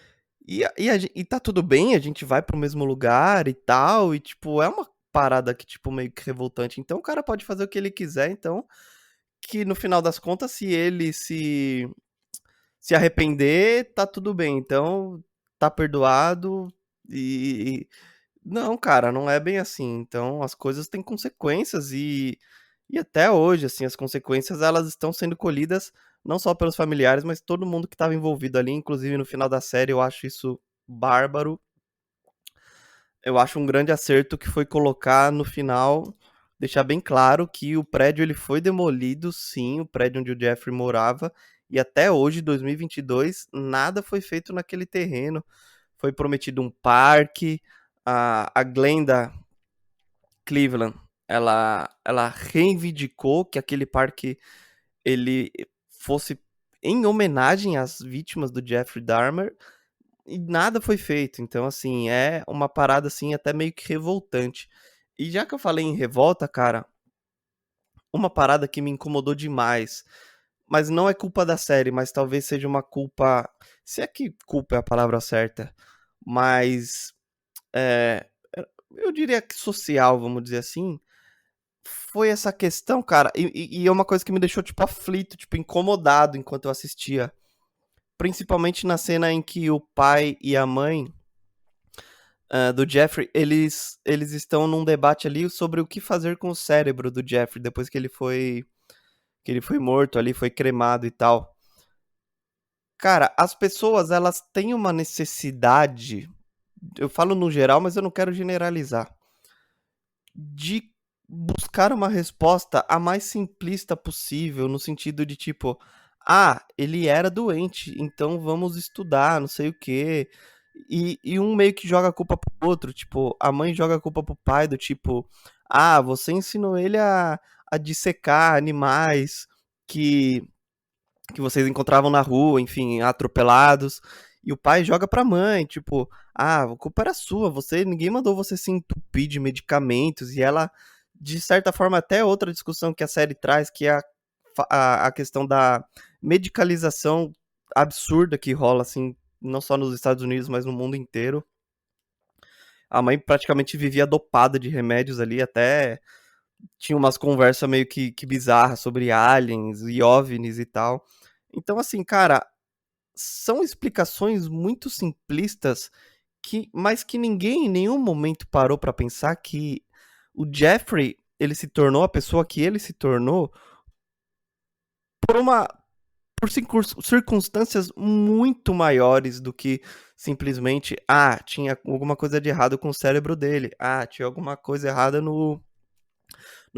E tá tudo bem, a gente vai pro mesmo lugar e tal, e tipo, é uma parada que, tipo, meio que revoltante. Então o cara pode fazer o que ele quiser, então, que no final das contas, se ele se arrepender, tá tudo bem. Então, tá perdoado e não, cara, não é bem assim. Então, as coisas têm consequências e até hoje, assim, as consequências elas estão sendo colhidas não só pelos familiares, mas todo mundo que estava envolvido ali, inclusive no final da série, eu acho isso bárbaro. Eu acho um grande acerto que foi colocar no final, deixar bem claro que o prédio ele foi demolido, sim, o prédio onde o Jeffrey morava, e até hoje, 2022, nada foi feito naquele terreno. Foi prometido um parque, a Glenda Cleveland, ela reivindicou que aquele parque ele fosse em homenagem às vítimas do Jeffrey Dahmer, e nada foi feito. Então, assim, é uma parada, assim, até meio que revoltante. E já que eu falei em revolta, cara, uma parada que me incomodou demais, mas não é culpa da série, mas talvez seja uma culpa, se é que culpa é a palavra certa, mas é, eu diria que social, vamos dizer assim, foi essa questão, cara, e é uma coisa que me deixou, tipo, aflito, tipo, incomodado enquanto eu assistia. Principalmente na cena em que o pai e a mãe do Jeffrey, eles estão num debate ali sobre o que fazer com o cérebro do Jeffrey depois que ele foi morto ali, foi cremado e tal. Cara, as pessoas, elas têm uma necessidade, eu falo no geral, mas eu não quero generalizar, de buscar uma resposta a mais simplista possível, no sentido de tipo, ah, ele era doente, então vamos estudar, não sei o quê. E um meio que joga a culpa pro outro, tipo, a mãe joga a culpa pro pai, do tipo, ah, você ensinou ele a dissecar animais que que vocês encontravam na rua, enfim, atropelados. E o pai joga pra mãe, tipo, ah, a culpa era sua, ninguém mandou você se entupir de medicamentos. E ela, de certa forma, até outra discussão que a série traz, que é a questão da medicalização absurda que rola, assim, não só nos Estados Unidos, mas no mundo inteiro. A mãe praticamente vivia dopada de remédios ali, até tinha umas conversas meio que bizarras sobre aliens e OVNIs e tal. Então, assim, cara, são explicações muito simplistas mas que ninguém em nenhum momento parou pra pensar que o Jeffrey, ele se tornou a pessoa que ele se tornou por uma por circunstâncias muito maiores do que simplesmente, ah, tinha alguma coisa de errado com o cérebro dele, ah, tinha alguma coisa errada no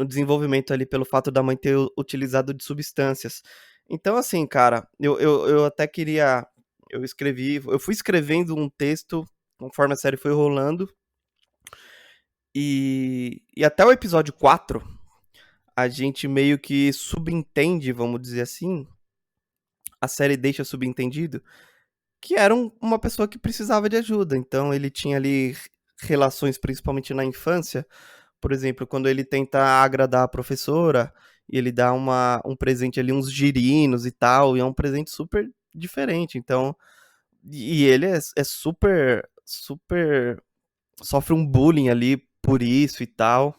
desenvolvimento ali pelo fato da mãe ter utilizado de substâncias. Então, assim, cara, eu até queria. Eu fui escrevendo um texto conforme a série foi rolando. E até o episódio 4 a gente meio que subentende, vamos dizer assim, a série deixa subentendido que era uma pessoa que precisava de ajuda. Então ele tinha ali relações, principalmente na infância. Por exemplo, quando ele tenta agradar a professora e ele dá um presente ali, uns girinos e tal, e é um presente super diferente. Então, e ele é super, sofre um bullying ali por isso e tal.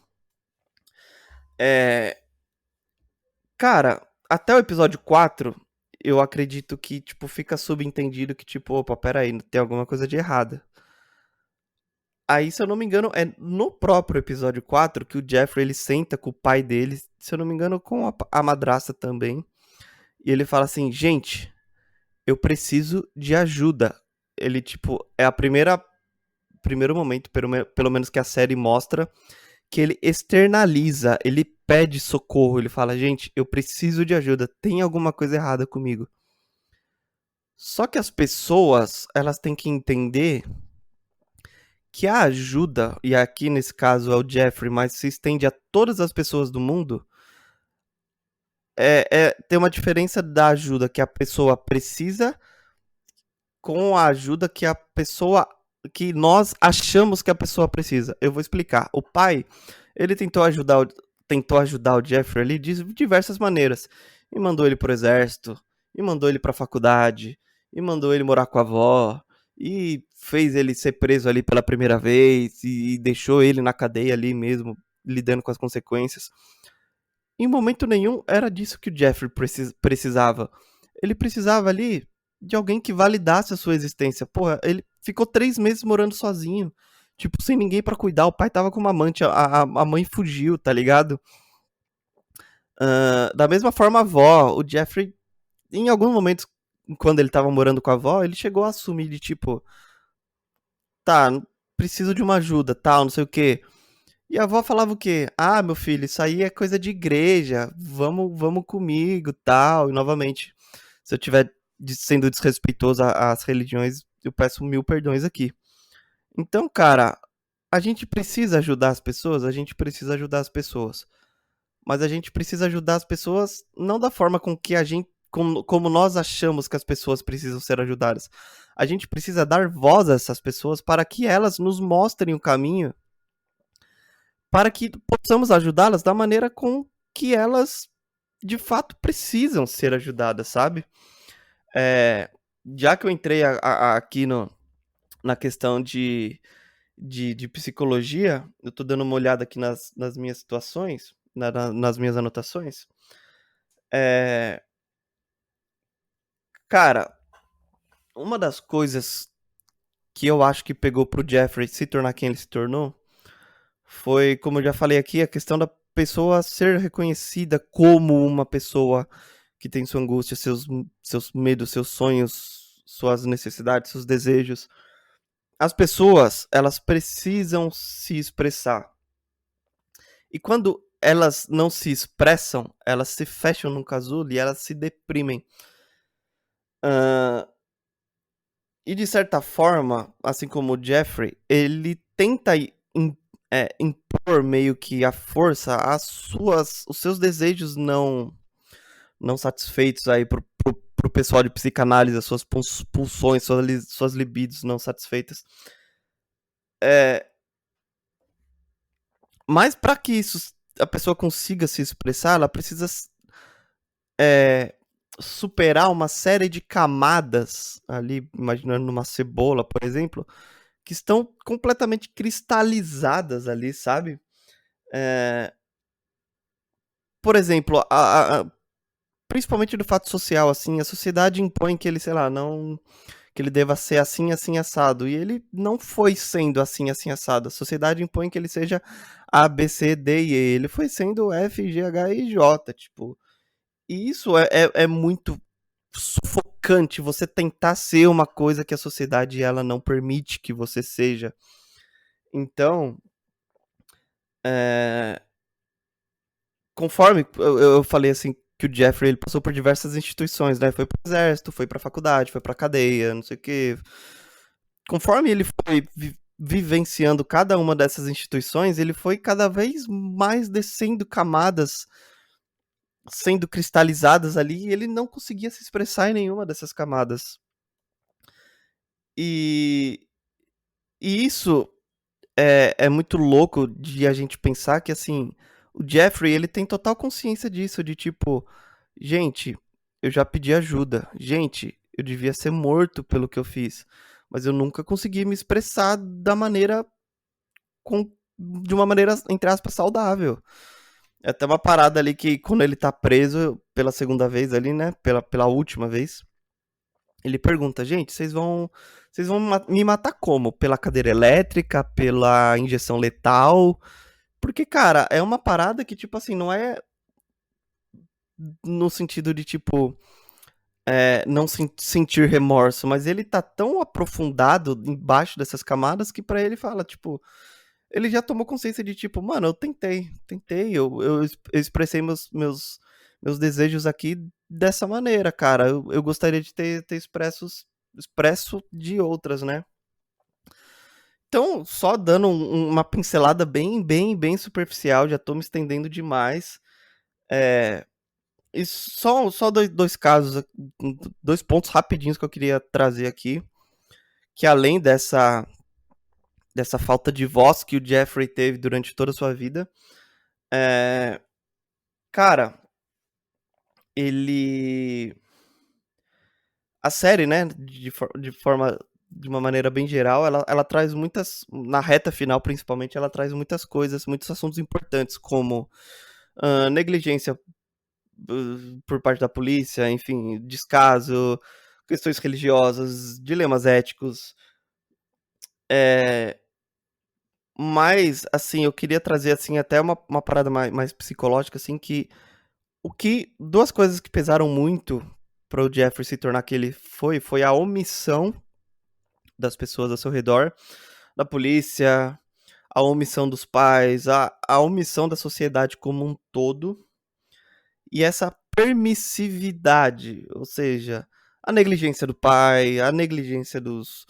É, cara, até o episódio 4 eu acredito que, tipo, fica subentendido que, tipo, opa, peraí, tem alguma coisa de errada. Aí, se eu não me engano, é no próprio episódio 4 que o Jeffrey ele senta com o pai dele, se eu não me engano, com a madrasta também. E ele fala assim: gente, eu preciso de ajuda. Ele, tipo, é a primeiro momento, pelo menos que a série mostra, que ele externaliza, ele pede socorro. Ele fala: gente, eu preciso de ajuda, tem alguma coisa errada comigo. Só que as pessoas, elas têm que entender que a ajuda, e aqui nesse caso é o Jeffrey, mas se estende a todas as pessoas do mundo, tem uma diferença da ajuda que a pessoa precisa com a ajuda que a pessoa que nós achamos que a pessoa precisa. Eu vou explicar. O pai, ele tentou ajudar o Jeffrey ali de diversas maneiras. E mandou ele pro exército, e mandou ele pra faculdade, e mandou ele morar com a avó, e fez ele ser preso ali pela primeira vez, e deixou ele na cadeia ali mesmo, lidando com as consequências. Em momento nenhum era disso que o Jeffrey precisava. Ele precisava ali de alguém que validasse a sua existência. Porra, ele ficou 3 meses morando sozinho. Tipo, sem ninguém pra cuidar. O pai tava com uma amante, a mãe fugiu, tá ligado? Da mesma forma, a avó, o Jeffrey, em alguns momentos, quando ele tava morando com a avó, ele chegou a assumir de tipo, tá, preciso de uma ajuda, tal, não sei o quê. E a avó falava o quê? Ah, meu filho, isso aí é coisa de igreja. Vamos comigo, tal. E novamente, se eu estiver sendo desrespeitoso às religiões, eu peço 1000 perdões aqui. Então, cara, a gente precisa ajudar as pessoas, a gente precisa ajudar as pessoas. Mas a gente precisa ajudar as pessoas não da forma com que a gente, como nós achamos que as pessoas precisam ser ajudadas. A gente precisa dar voz a essas pessoas para que elas nos mostrem o caminho para que possamos ajudá-las da maneira com que elas de fato precisam ser ajudadas, sabe? É, já que eu entrei aqui na questão de psicologia, eu tô dando uma olhada aqui nas minhas situações, nas minhas anotações. É, cara, uma das coisas que eu acho que pegou pro Jeffrey se tornar quem ele se tornou foi, como eu já falei aqui, a questão da pessoa ser reconhecida como uma pessoa que tem sua angústia, seus medos, seus sonhos, suas necessidades, seus desejos. As pessoas, elas precisam se expressar. E quando elas não se expressam, elas se fecham num casulo e elas se deprimem. E de certa forma, assim como o Jeffrey, ele tenta impor meio que a força os seus desejos não satisfeitos aí pro pessoal de psicanálise, as suas pulsões, suas libidos não satisfeitas. Mas para que a pessoa consiga se expressar, ela precisa superar uma série de camadas ali, imaginando numa cebola, por exemplo, que estão completamente cristalizadas ali, sabe? Por exemplo, principalmente do fato social, assim, a sociedade impõe que ele, sei lá, não que ele deva ser assim, assim, assado. E ele não foi sendo assim, assim, assado. A sociedade impõe que ele seja A, B, C, D e E. Ele foi sendo F, G, H e J, tipo. E isso é muito sufocante, você tentar ser uma coisa que a sociedade ela não permite que você seja. Então, conforme eu falei assim que o Jeffrey ele passou por diversas instituições, né? Foi pro exército, foi pra faculdade, foi pra cadeia, não sei o quê. Conforme ele foi vivenciando cada uma dessas instituições, ele foi cada vez mais descendo camadas, sendo cristalizadas ali, e ele não conseguia se expressar em nenhuma dessas camadas. E, e isso é muito louco de a gente pensar que, assim, o Jeffrey, ele tem total consciência disso, de tipo, gente, eu já pedi ajuda, gente, eu devia ser morto pelo que eu fiz, mas eu nunca consegui me expressar de uma maneira, entre aspas, saudável. É até uma parada ali que quando ele tá preso pela segunda vez ali, né, pela última vez, ele pergunta, gente, vocês vão me matar como? Pela cadeira elétrica, pela injeção letal? Porque, cara, é uma parada que, tipo assim, não é no sentido de, tipo, não sentir remorso, mas ele tá tão aprofundado embaixo dessas camadas que pra ele fala, tipo, ele já tomou consciência de, tipo, mano, eu tentei, eu expressei meus desejos aqui dessa maneira, cara. Eu gostaria de ter expresso de outras, né? Então, só dando uma pincelada bem superficial, já tô me estendendo demais. É, e só dois casos, dois pontos rapidinhos que eu queria trazer aqui, que além dessa falta de voz que o Jeffrey teve durante toda a sua vida, é, cara, ele a série, né, de uma maneira bem geral, ela traz muitas, na reta final principalmente, ela traz muitas coisas, muitos assuntos importantes, como negligência por parte da polícia, enfim, descaso, questões religiosas, dilemas éticos. É, mas, assim, eu queria trazer, assim, até uma parada mais psicológica, assim, que duas coisas que pesaram muito para o Jeffrey se tornar que ele foi a omissão das pessoas ao seu redor, da polícia, a omissão dos pais, a omissão da sociedade como um todo, e essa permissividade, ou seja, a negligência do pai, a negligência dos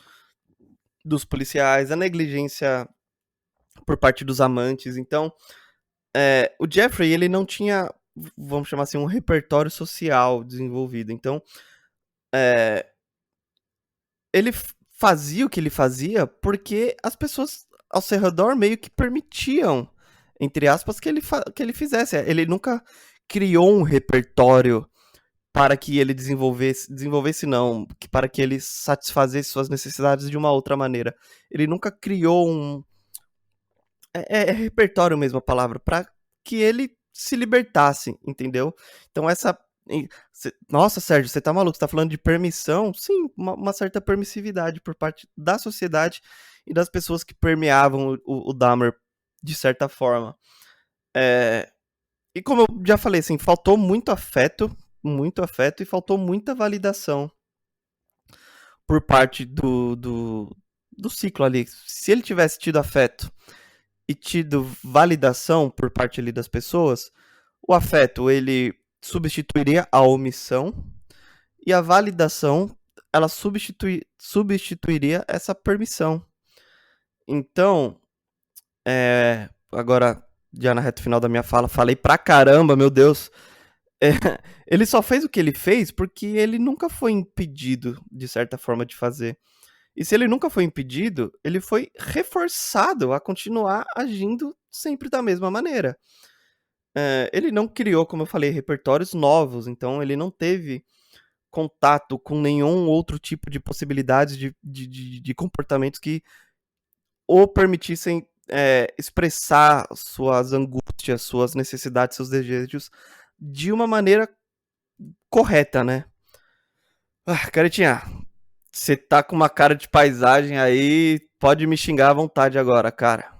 policiais, a negligência por parte dos amantes. Então, o Jeffrey, ele não tinha, vamos chamar assim, um repertório social desenvolvido. Então, ele fazia o que ele fazia porque as pessoas ao seu redor meio que permitiam, entre aspas, que ele fizesse. Ele nunca criou um repertório para que ele desenvolvesse não, para que ele satisfazesse suas necessidades de uma outra maneira. Ele nunca criou um, é repertório mesmo a palavra, para que ele se libertasse, entendeu? Então essa. Nossa, Sérgio, você tá maluco? Você tá falando de permissão? Sim, uma certa permissividade por parte da sociedade e das pessoas que permeavam o Dahmer de certa forma. E como eu já falei, assim, faltou muito afeto e faltou muita validação por parte do ciclo ali. Se ele tivesse tido afeto e tido validação por parte ali das pessoas, o afeto ele substituiria a omissão e a validação ela substituiria essa permissão. Então, agora já na reta final da minha fala, falei pra caramba, meu Deus. É, ele só fez o que ele fez porque ele nunca foi impedido, de certa forma, de fazer. E se ele nunca foi impedido, ele foi reforçado a continuar agindo sempre da mesma maneira. Ele não criou, como eu falei, repertórios novos, então ele não teve contato com nenhum outro tipo de possibilidades de comportamentos que o permitissem expressar suas angústias, suas necessidades, seus desejos de uma maneira correta, né? Caretinha, você tá com uma cara de paisagem aí, pode me xingar à vontade agora, cara.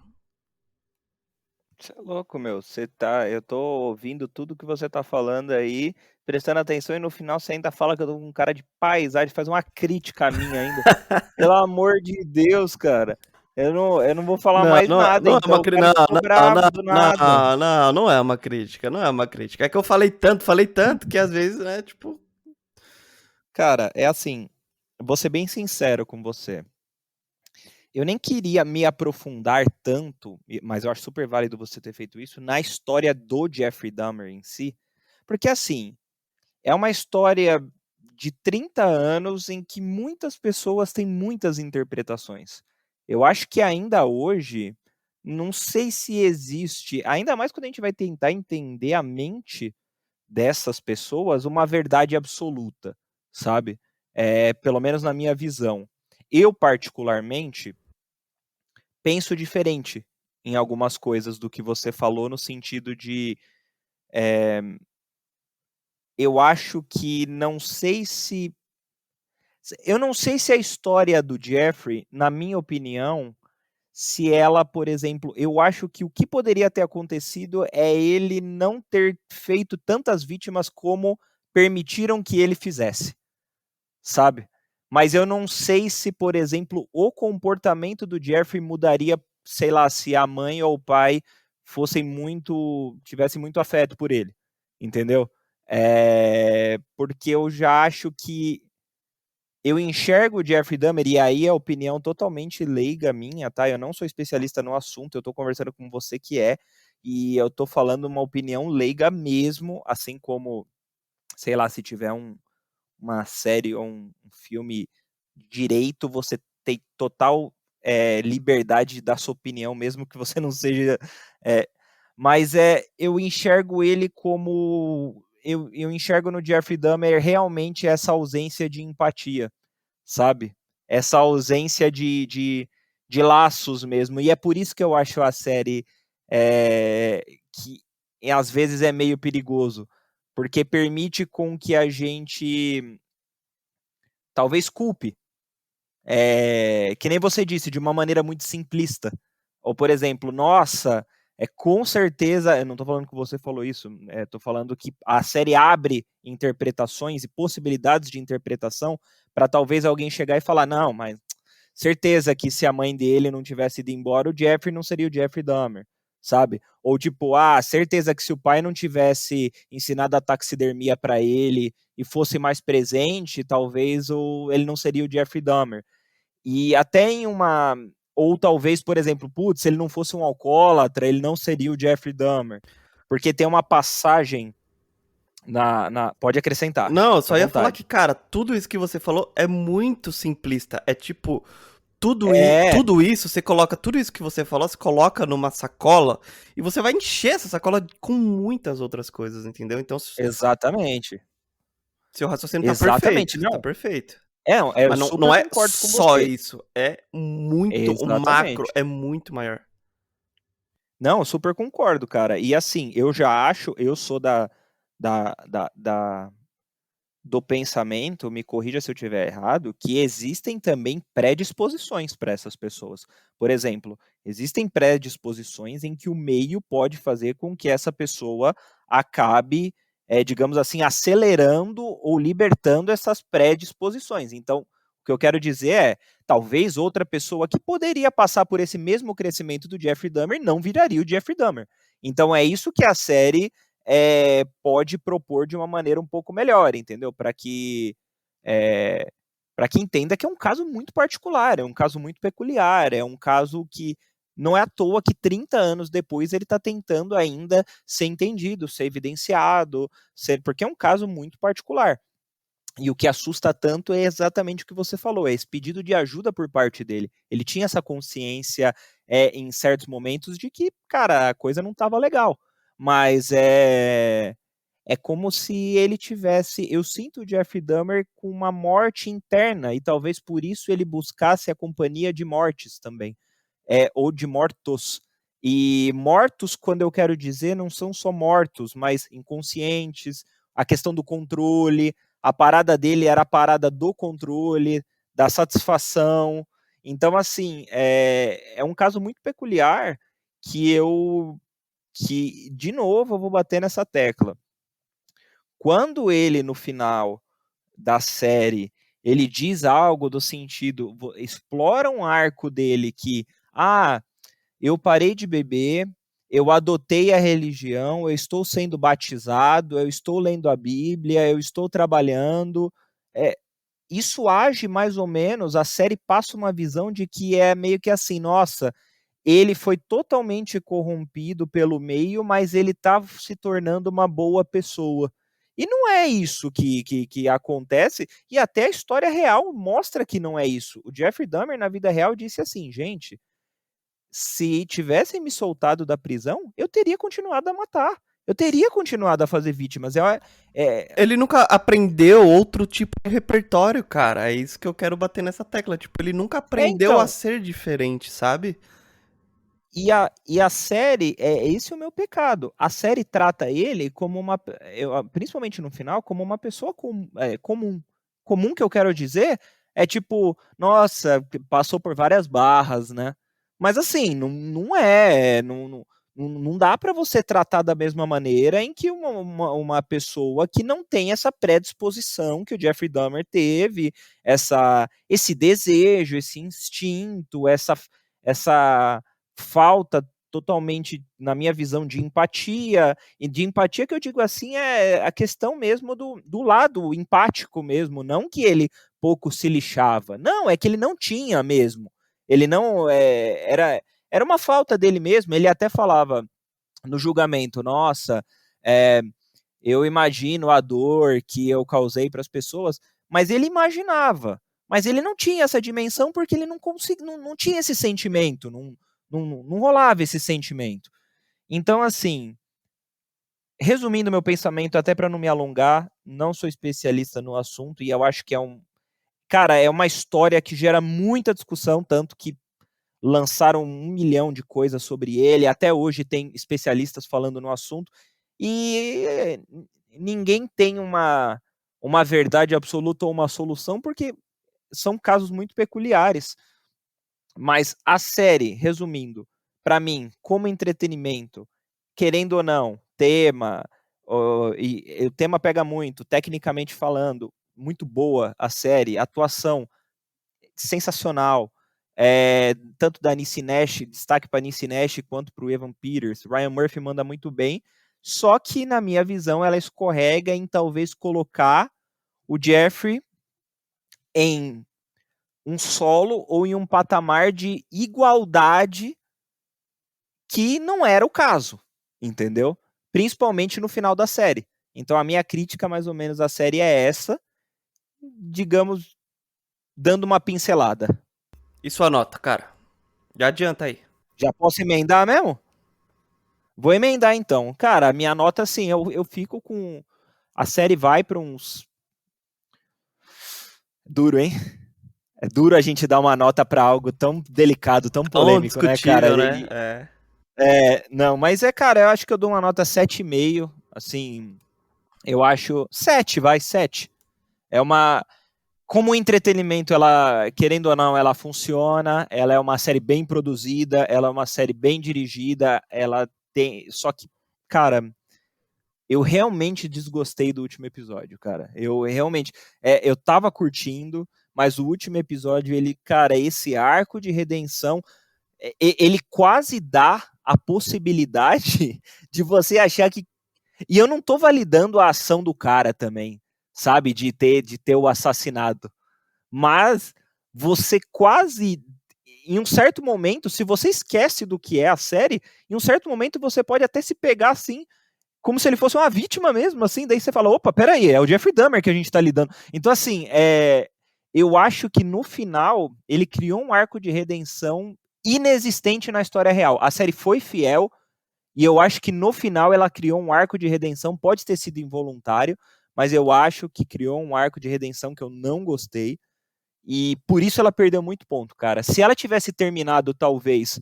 Você é louco, meu. Você tá. Eu tô ouvindo tudo que você tá falando aí, prestando atenção, e no final você ainda fala que eu tô com um cara de paisagem, faz uma crítica a mim ainda. Pelo amor de Deus, cara. Eu não vou falar Não, mais nada, não é uma então o crítica. cara Não, ficou bravo do nada. não é uma crítica, não é uma crítica. É que eu falei tanto que às vezes, né, tipo. Cara, é assim, vou ser bem sincero com você. Eu nem queria me aprofundar tanto, mas eu acho super válido você ter feito isso, na história do Jeffrey Dahmer em si, porque assim, é uma história de 30 anos em que muitas pessoas têm muitas interpretações. Eu acho que ainda hoje, não sei se existe, ainda mais quando a gente vai tentar entender a mente dessas pessoas, uma verdade absoluta, sabe? Pelo menos na minha visão. Eu, particularmente, penso diferente em algumas coisas do que você falou, no sentido de. Eu acho que não sei se. Eu não sei se a história do Jeffrey, na minha opinião, se ela, por exemplo, eu acho que o que poderia ter acontecido é ele não ter feito tantas vítimas como permitiram que ele fizesse, sabe? Mas eu não sei se, por exemplo, o comportamento do Jeffrey mudaria, sei lá, se a mãe ou o pai tivessem muito afeto por ele, entendeu? Porque eu já acho que eu enxergo o Jeffrey Dahmer, e aí é opinião totalmente leiga minha, tá? Eu não sou especialista no assunto, eu tô conversando com você que é, e eu tô falando uma opinião leiga mesmo, assim como, sei lá, se tiver uma série ou um filme direito, você tem total liberdade de dar sua opinião, mesmo que você não seja. É, mas eu enxergo ele como. Eu enxergo no Jeffrey Dahmer realmente essa ausência de empatia, sabe? Essa ausência de laços mesmo. E é por isso que eu acho a série que às vezes é meio perigoso, porque permite com que a gente talvez culpe, que nem você disse, de uma maneira muito simplista. Ou, por exemplo, nossa, com certeza, eu não estou falando que você falou isso, estou falando que a série abre interpretações e possibilidades de interpretação para talvez alguém chegar e falar, não, mas certeza que se a mãe dele não tivesse ido embora, o Jeffrey não seria o Jeffrey Dahmer, sabe? Ou tipo, certeza que se o pai não tivesse ensinado a taxidermia para ele e fosse mais presente, talvez ele não seria o Jeffrey Dahmer. E até em uma. Ou talvez, por exemplo, se ele não fosse um alcoólatra, ele não seria o Jeffrey Dahmer. Porque tem uma passagem Pode acrescentar, Não, eu fica só à ia falar vontade. que, cara, tudo isso que você falou é muito simplista. É tipo, É, tudo isso, você coloca tudo isso que você falou, você coloca numa sacola e você vai encher essa sacola com muitas outras coisas, entendeu? Então, exatamente. seu raciocínio tá Exatamente, perfeito, tá não. perfeito. Eu Mas super não é concordo com só você. isso, é muito, o macro Exatamente. é muito maior. Não, eu super concordo, cara. E assim, eu sou da do pensamento, me corrija se eu estiver errado, que existem também predisposições para essas pessoas. Por exemplo, existem predisposições em que o meio pode fazer com que essa pessoa acabe, digamos assim, acelerando ou libertando essas predisposições. Então, o que eu quero dizer talvez outra pessoa que poderia passar por esse mesmo crescimento do Jeffrey Dahmer não viraria o Jeffrey Dahmer. Então, é isso que a série pode propor de uma maneira um pouco melhor, entendeu? É, para que entenda que é um caso muito particular, é um caso muito peculiar, é um caso que não é à toa que 30 anos depois ele está tentando ainda ser entendido, ser evidenciado, porque é um caso muito particular. E o que assusta tanto é exatamente o que você falou, é esse pedido de ajuda por parte dele. Ele tinha essa consciência em certos momentos de que, cara, a coisa não estava legal. Mas é como se ele tivesse. Eu sinto o Jeffrey Dahmer com uma morte interna, e talvez por isso ele buscasse a companhia de mortes também, ou de mortos. E mortos, quando eu quero dizer, não são só mortos, mas inconscientes, a questão do controle. A parada dele era a parada do controle, da satisfação. Então, assim, é um caso muito peculiar de novo, eu vou bater nessa tecla. Quando ele, no final da série, ele diz algo do sentido, explora um arco dele que, eu parei de beber, eu adotei a religião, eu estou sendo batizado, eu estou lendo a Bíblia, eu estou trabalhando. Isso age mais ou menos, a série passa uma visão de que é meio que assim, nossa, ele foi totalmente corrompido pelo meio, mas ele está se tornando uma boa pessoa. E não é isso que acontece, e até a história real mostra que não é isso. O Jeffrey Dahmer, na vida real, disse assim, gente, se tivessem me soltado da prisão, eu teria continuado a matar. Eu teria continuado a fazer vítimas. É, Ele nunca aprendeu outro tipo de repertório, cara. É isso que eu quero bater nessa tecla. Tipo, ele nunca aprendeu a então, ser diferente, sabe? e a série, esse é o meu pecado. A série trata ele como principalmente no final, como uma pessoa comum. Comum que eu quero dizer é tipo, nossa, passou por várias barras, né? Mas assim, não não dá para você tratar da mesma maneira em que uma pessoa que não tem essa predisposição que o Jeffrey Dahmer teve, esse desejo, esse instinto, essa falta totalmente, na minha visão, de empatia, e de empatia que eu digo assim é a questão mesmo do lado empático mesmo, não que ele pouco se lixava. Não, é que ele não tinha mesmo. Ele não. Era uma falta dele mesmo. Ele até falava no julgamento: nossa, eu imagino a dor que eu causei para as pessoas, mas ele imaginava. Mas ele não tinha essa dimensão porque ele não tinha esse sentimento, não rolava esse sentimento. Então, assim, resumindo meu pensamento, até para não me alongar, não sou especialista no assunto e eu acho que cara, é uma história que gera muita discussão, tanto que lançaram 1 milhão de coisas sobre ele, até hoje tem especialistas falando no assunto, e ninguém tem uma verdade absoluta ou uma solução, porque são casos muito peculiares. Mas a série, resumindo, para mim, como entretenimento, querendo ou não, tema, e o tema pega muito, tecnicamente falando, muito boa a série, atuação sensacional, tanto da Niecy Nash, destaque para Niecy Nash, quanto para o Evan Peters. Ryan Murphy manda muito bem, só que, na minha visão, ela escorrega em talvez colocar o Jeffrey em um solo ou em um patamar de igualdade que não era o caso, entendeu? Principalmente no final da série. Então a minha crítica mais ou menos à série é essa, digamos, dando uma pincelada. E sua nota, cara? Já adianta aí. Já posso emendar mesmo? Vou emendar então. Cara, a minha nota, assim, eu fico com. A série vai para uns. Duro, hein? É duro a gente dar uma nota para algo tão delicado, tão Tão polêmico, né, cara? discutível, né? É. Não, mas cara, eu acho que eu dou uma nota 7,5. Assim, eu acho. 7, vai, 7. É uma. Como entretenimento, ela, querendo ou não, ela funciona. Ela é uma série bem produzida, ela é uma série bem dirigida. Ela tem. Só que, cara, eu realmente desgostei do último episódio, cara. Eu realmente. Eu tava curtindo, mas o último episódio, ele, cara, esse arco de redenção, ele quase dá a possibilidade de você achar que. E eu não tô validando a ação do cara também, sabe? De ter o assassinado. Mas você quase. Em um certo momento, se você esquece do que é a série, em um certo momento você pode até se pegar assim, como se ele fosse uma vítima mesmo, assim, daí você fala, opa, peraí, é o Jeffrey Dahmer que a gente tá lidando. Então, assim, eu acho que no final, ele criou um arco de redenção inexistente na história real. A série foi fiel, e eu acho que no final ela criou um arco de redenção, pode ter sido involuntário, mas eu acho que criou um arco de redenção que eu não gostei, e por isso ela perdeu muito ponto, cara. Se ela tivesse terminado, talvez,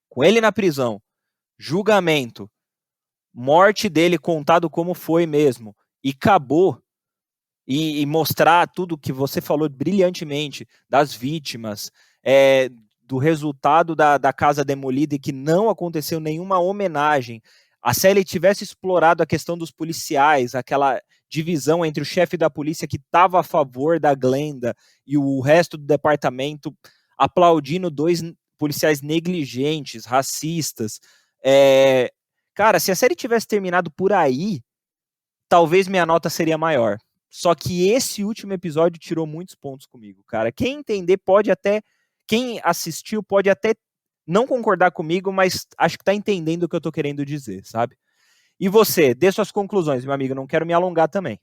com ele na prisão, julgamento, morte dele contado como foi mesmo, e acabou, e mostrar tudo que você falou brilhantemente, das vítimas, do resultado da casa demolida e que não aconteceu nenhuma homenagem. A série tivesse explorado a questão dos policiais, aquela divisão entre o chefe da polícia que estava a favor da Glenda e o resto do departamento aplaudindo dois policiais negligentes, racistas. Cara, se a série tivesse terminado por aí, talvez minha nota seria maior. Só que esse último episódio tirou muitos pontos comigo, cara. Quem entender pode até. Quem assistiu pode até não concordar comigo, mas acho que tá entendendo o que eu tô querendo dizer, sabe? E você, dê suas conclusões, meu amigo. Não quero me alongar também.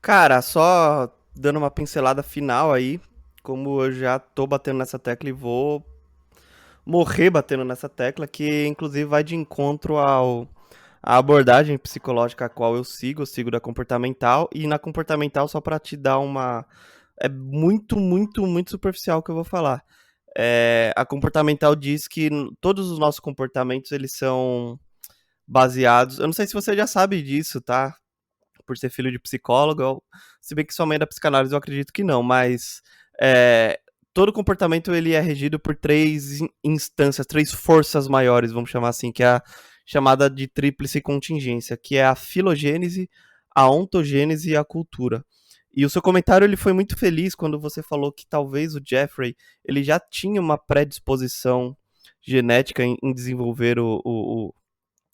Cara, só dando uma pincelada final aí, como eu já tô batendo nessa tecla e vou morrer batendo nessa tecla, que inclusive vai de encontro a abordagem psicológica a qual eu sigo da comportamental, e na comportamental, só para te dar uma. É muito, muito, muito superficial o que eu vou falar. A comportamental diz que todos os nossos comportamentos eles são baseados. Eu não sei se você já sabe disso, tá? Por ser filho de psicólogo, se bem que sua mãe é da psicanálise, eu acredito que não, mas todo comportamento ele é regido por três instâncias, três forças maiores, vamos chamar assim, que é a chamada de tríplice contingência, que é a filogênese, a ontogênese e a cultura. E o seu comentário ele foi muito feliz quando você falou que talvez o Jeffrey ele já tinha uma predisposição genética em desenvolver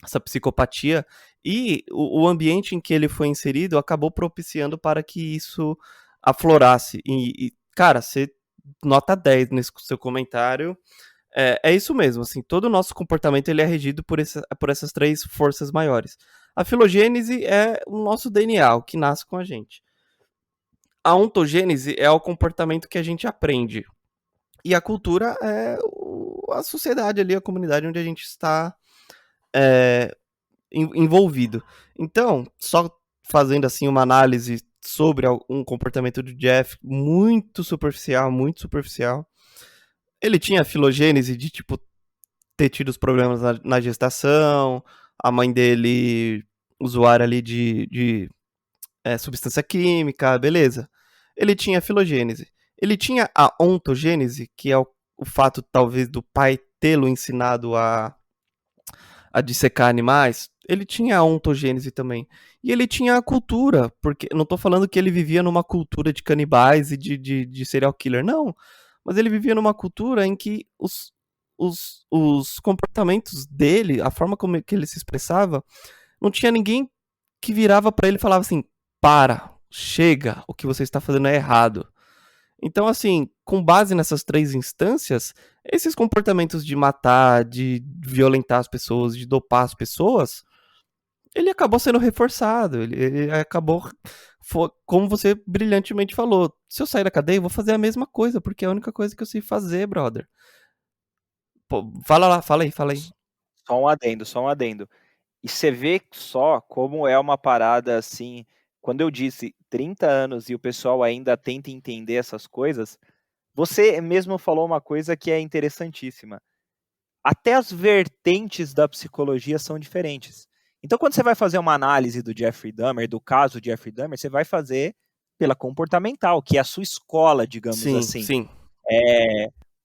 essa psicopatia, e o ambiente em que ele foi inserido acabou propiciando para que isso aflorasse. Cara, você nota 10 nesse seu comentário. É isso mesmo, assim, todo o nosso comportamento ele é regido por essas três forças maiores. A filogênese é o nosso DNA, o que nasce com a gente. A ontogênese é o comportamento que a gente aprende. E a cultura é a sociedade ali, a comunidade onde a gente está é, envolvido. Então, só fazendo assim uma análise sobre um comportamento do Jeff muito superficial, muito superficial. Ele tinha filogênese de tipo ter tido os problemas na gestação, a mãe dele usuária ali de substância química, beleza. Ele tinha filogênese. Ele tinha a ontogênese, que é o fato talvez do pai tê-lo ensinado a dissecar animais. Ele tinha a ontogênese também. E ele tinha a cultura, porque não estou falando que ele vivia numa cultura de canibais e de serial killer, não. Mas ele vivia numa cultura em que os comportamentos dele, a forma como que ele se expressava, não tinha ninguém que virava para ele e falava assim: para, chega, o que você está fazendo é errado. Então, assim, com base nessas três instâncias, esses comportamentos de matar, de violentar as pessoas, de dopar as pessoas, ele acabou sendo reforçado. Ele acabou, como você brilhantemente falou, se eu sair da cadeia, eu vou fazer a mesma coisa, porque é a única coisa que eu sei fazer, brother. Pô, fala lá, fala aí, fala aí. Só um adendo, só um adendo. E você vê só como é uma parada assim, quando eu disse 30 anos e o pessoal ainda tenta entender essas coisas, você mesmo falou uma coisa que é interessantíssima. Até as vertentes da psicologia são diferentes. Então, quando você vai fazer uma análise do Jeffrey Dahmer, do caso Jeffrey Dahmer, você vai fazer pela comportamental, que é a sua escola, digamos Sim, assim. sim.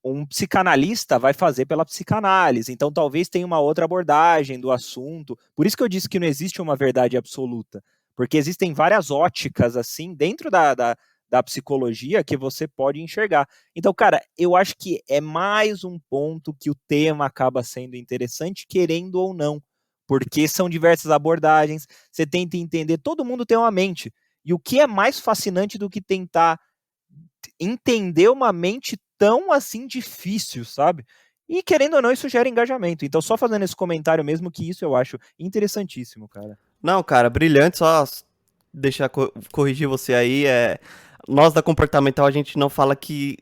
Um psicanalista vai fazer pela psicanálise, então talvez tenha uma outra abordagem do assunto. Por isso que eu disse que não existe uma verdade absoluta, porque existem várias óticas assim dentro da psicologia que você pode enxergar. Então, cara, eu acho que é mais um ponto que o tema acaba sendo interessante, querendo ou não, porque são diversas abordagens, você tenta entender, todo mundo tem uma mente, e o que é mais fascinante do que tentar entender uma mente tão assim difícil, sabe? E querendo ou não, isso gera engajamento. Então, só fazendo esse comentário mesmo, que isso eu acho interessantíssimo, cara. Não, cara, brilhante, só deixar corrigir você aí, nós da comportamental a gente não fala que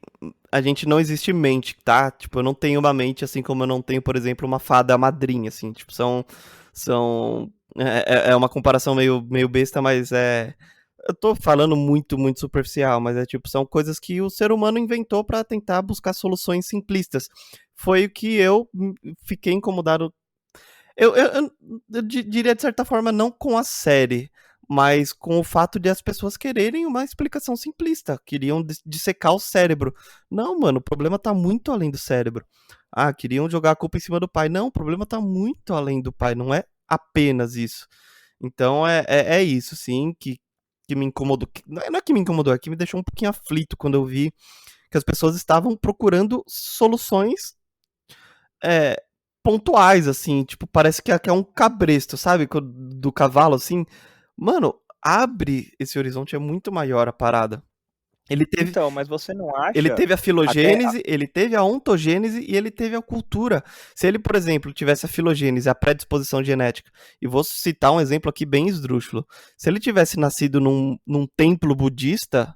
a gente não existe mente, tá? Tipo, eu não tenho uma mente assim como eu não tenho, por exemplo, uma fada madrinha, assim, tipo, é uma comparação meio besta, mas eu tô falando muito superficial, mas é tipo, são coisas que o ser humano inventou pra tentar buscar soluções simplistas. Foi o que eu fiquei incomodado. Eu diria, de certa forma, não com a série, mas com o fato de as pessoas quererem uma explicação simplista. Queriam dissecar o cérebro. Não, mano, o problema tá muito além do cérebro. Ah, queriam jogar a culpa em cima do pai. Não, o problema tá muito além do pai, não é apenas isso. Então é isso, sim, que me incomodou. Não é que me incomodou, é que me deixou um pouquinho aflito quando eu vi que as pessoas estavam procurando soluções é, pontuais, assim, tipo, parece que é um cabresto, sabe? Do cavalo, assim. Mano, abre esse horizonte, é muito maior a parada. Ele teve, Então, mas você não ele acha teve a até filogênese, ele teve a ontogênese e ele teve a cultura. Se ele, por exemplo, tivesse a filogênese, a predisposição genética, e vou citar um exemplo aqui bem esdrúxulo. Se ele tivesse nascido num templo budista,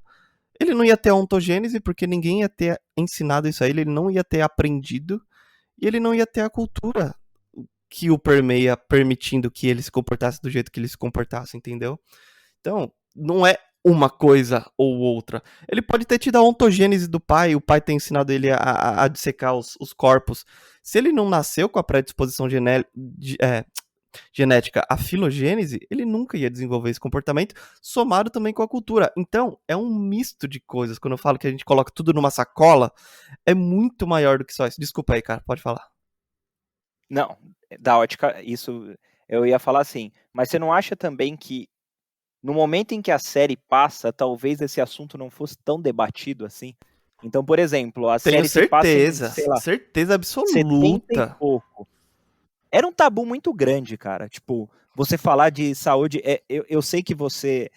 ele não ia ter a ontogênese porque ninguém ia ter ensinado isso a ele não ia ter aprendido e ele não ia ter a cultura que o permeia, permitindo que ele se comportasse do jeito que ele se comportasse, entendeu? Então, não é uma coisa ou outra. Ele pode ter tido a ontogênese do pai, o pai ter ensinado ele a dissecar os corpos. Se ele não nasceu com a predisposição genética à filogênese, ele nunca ia desenvolver esse comportamento, somado também com a cultura. Então, é um misto de coisas. Quando eu falo que a gente coloca tudo numa sacola, é muito maior do que só isso. Desculpa aí, cara, pode falar. não, da ótica, isso eu ia falar assim, mas você não acha também que no momento em que a série passa, talvez esse assunto não fosse tão debatido assim? Então, por exemplo, a Tenho série se passa em, certeza, sei lá, certeza 70 e absoluta. pouco. Era um tabu muito grande, cara. Tipo, você falar de saúde. Eu sei que você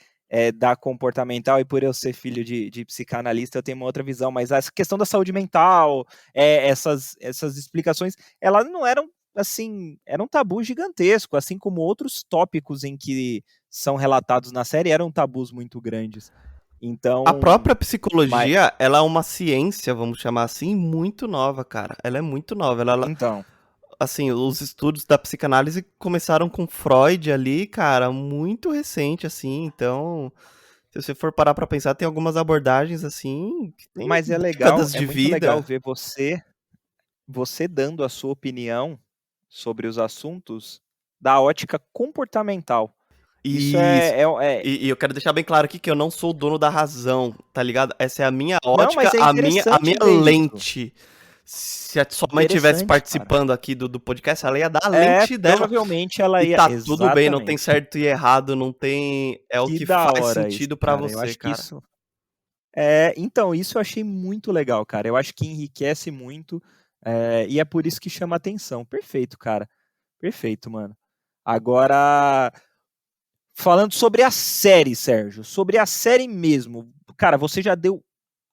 da comportamental, e por eu ser filho de psicanalista, eu tenho uma outra visão, mas essa questão da saúde mental, essas explicações, elas não eram, assim, era um tabu gigantesco, assim como outros tópicos em que são relatados na série eram tabus muito grandes. A Então, própria mas, psicologia, ela é uma ciência, vamos chamar assim, muito nova, cara. Ela é muito nova. então, Assim, os estudos da psicanálise começaram com Freud ali, cara, muito recente, assim. Então, se você for parar pra pensar, tem algumas abordagens, assim, que tem mas décadas é de muito legal vida. ver você dando a sua opinião sobre os assuntos da ótica comportamental. Isso Isso. é E eu quero deixar bem claro aqui que eu não sou o dono da razão, tá ligado? Essa é a minha não, ótica, mas é a minha interessante ver isso. lente. Se a sua mãe estivesse Interessante, cara. participando aqui do podcast, ela ia dar a lente dela. Provavelmente ela E ia tá tudo bem, não tem exatamente. certo e errado, não tem. É o Que que da faz hora isso, sentido pra cara. Eu você, acho que cara. isso então, isso eu achei muito legal, cara. Eu acho que enriquece muito, e é por isso que chama atenção. Perfeito, cara. Perfeito, mano. Agora, falando sobre a série, Sérgio, sobre a série mesmo. Cara, você já deu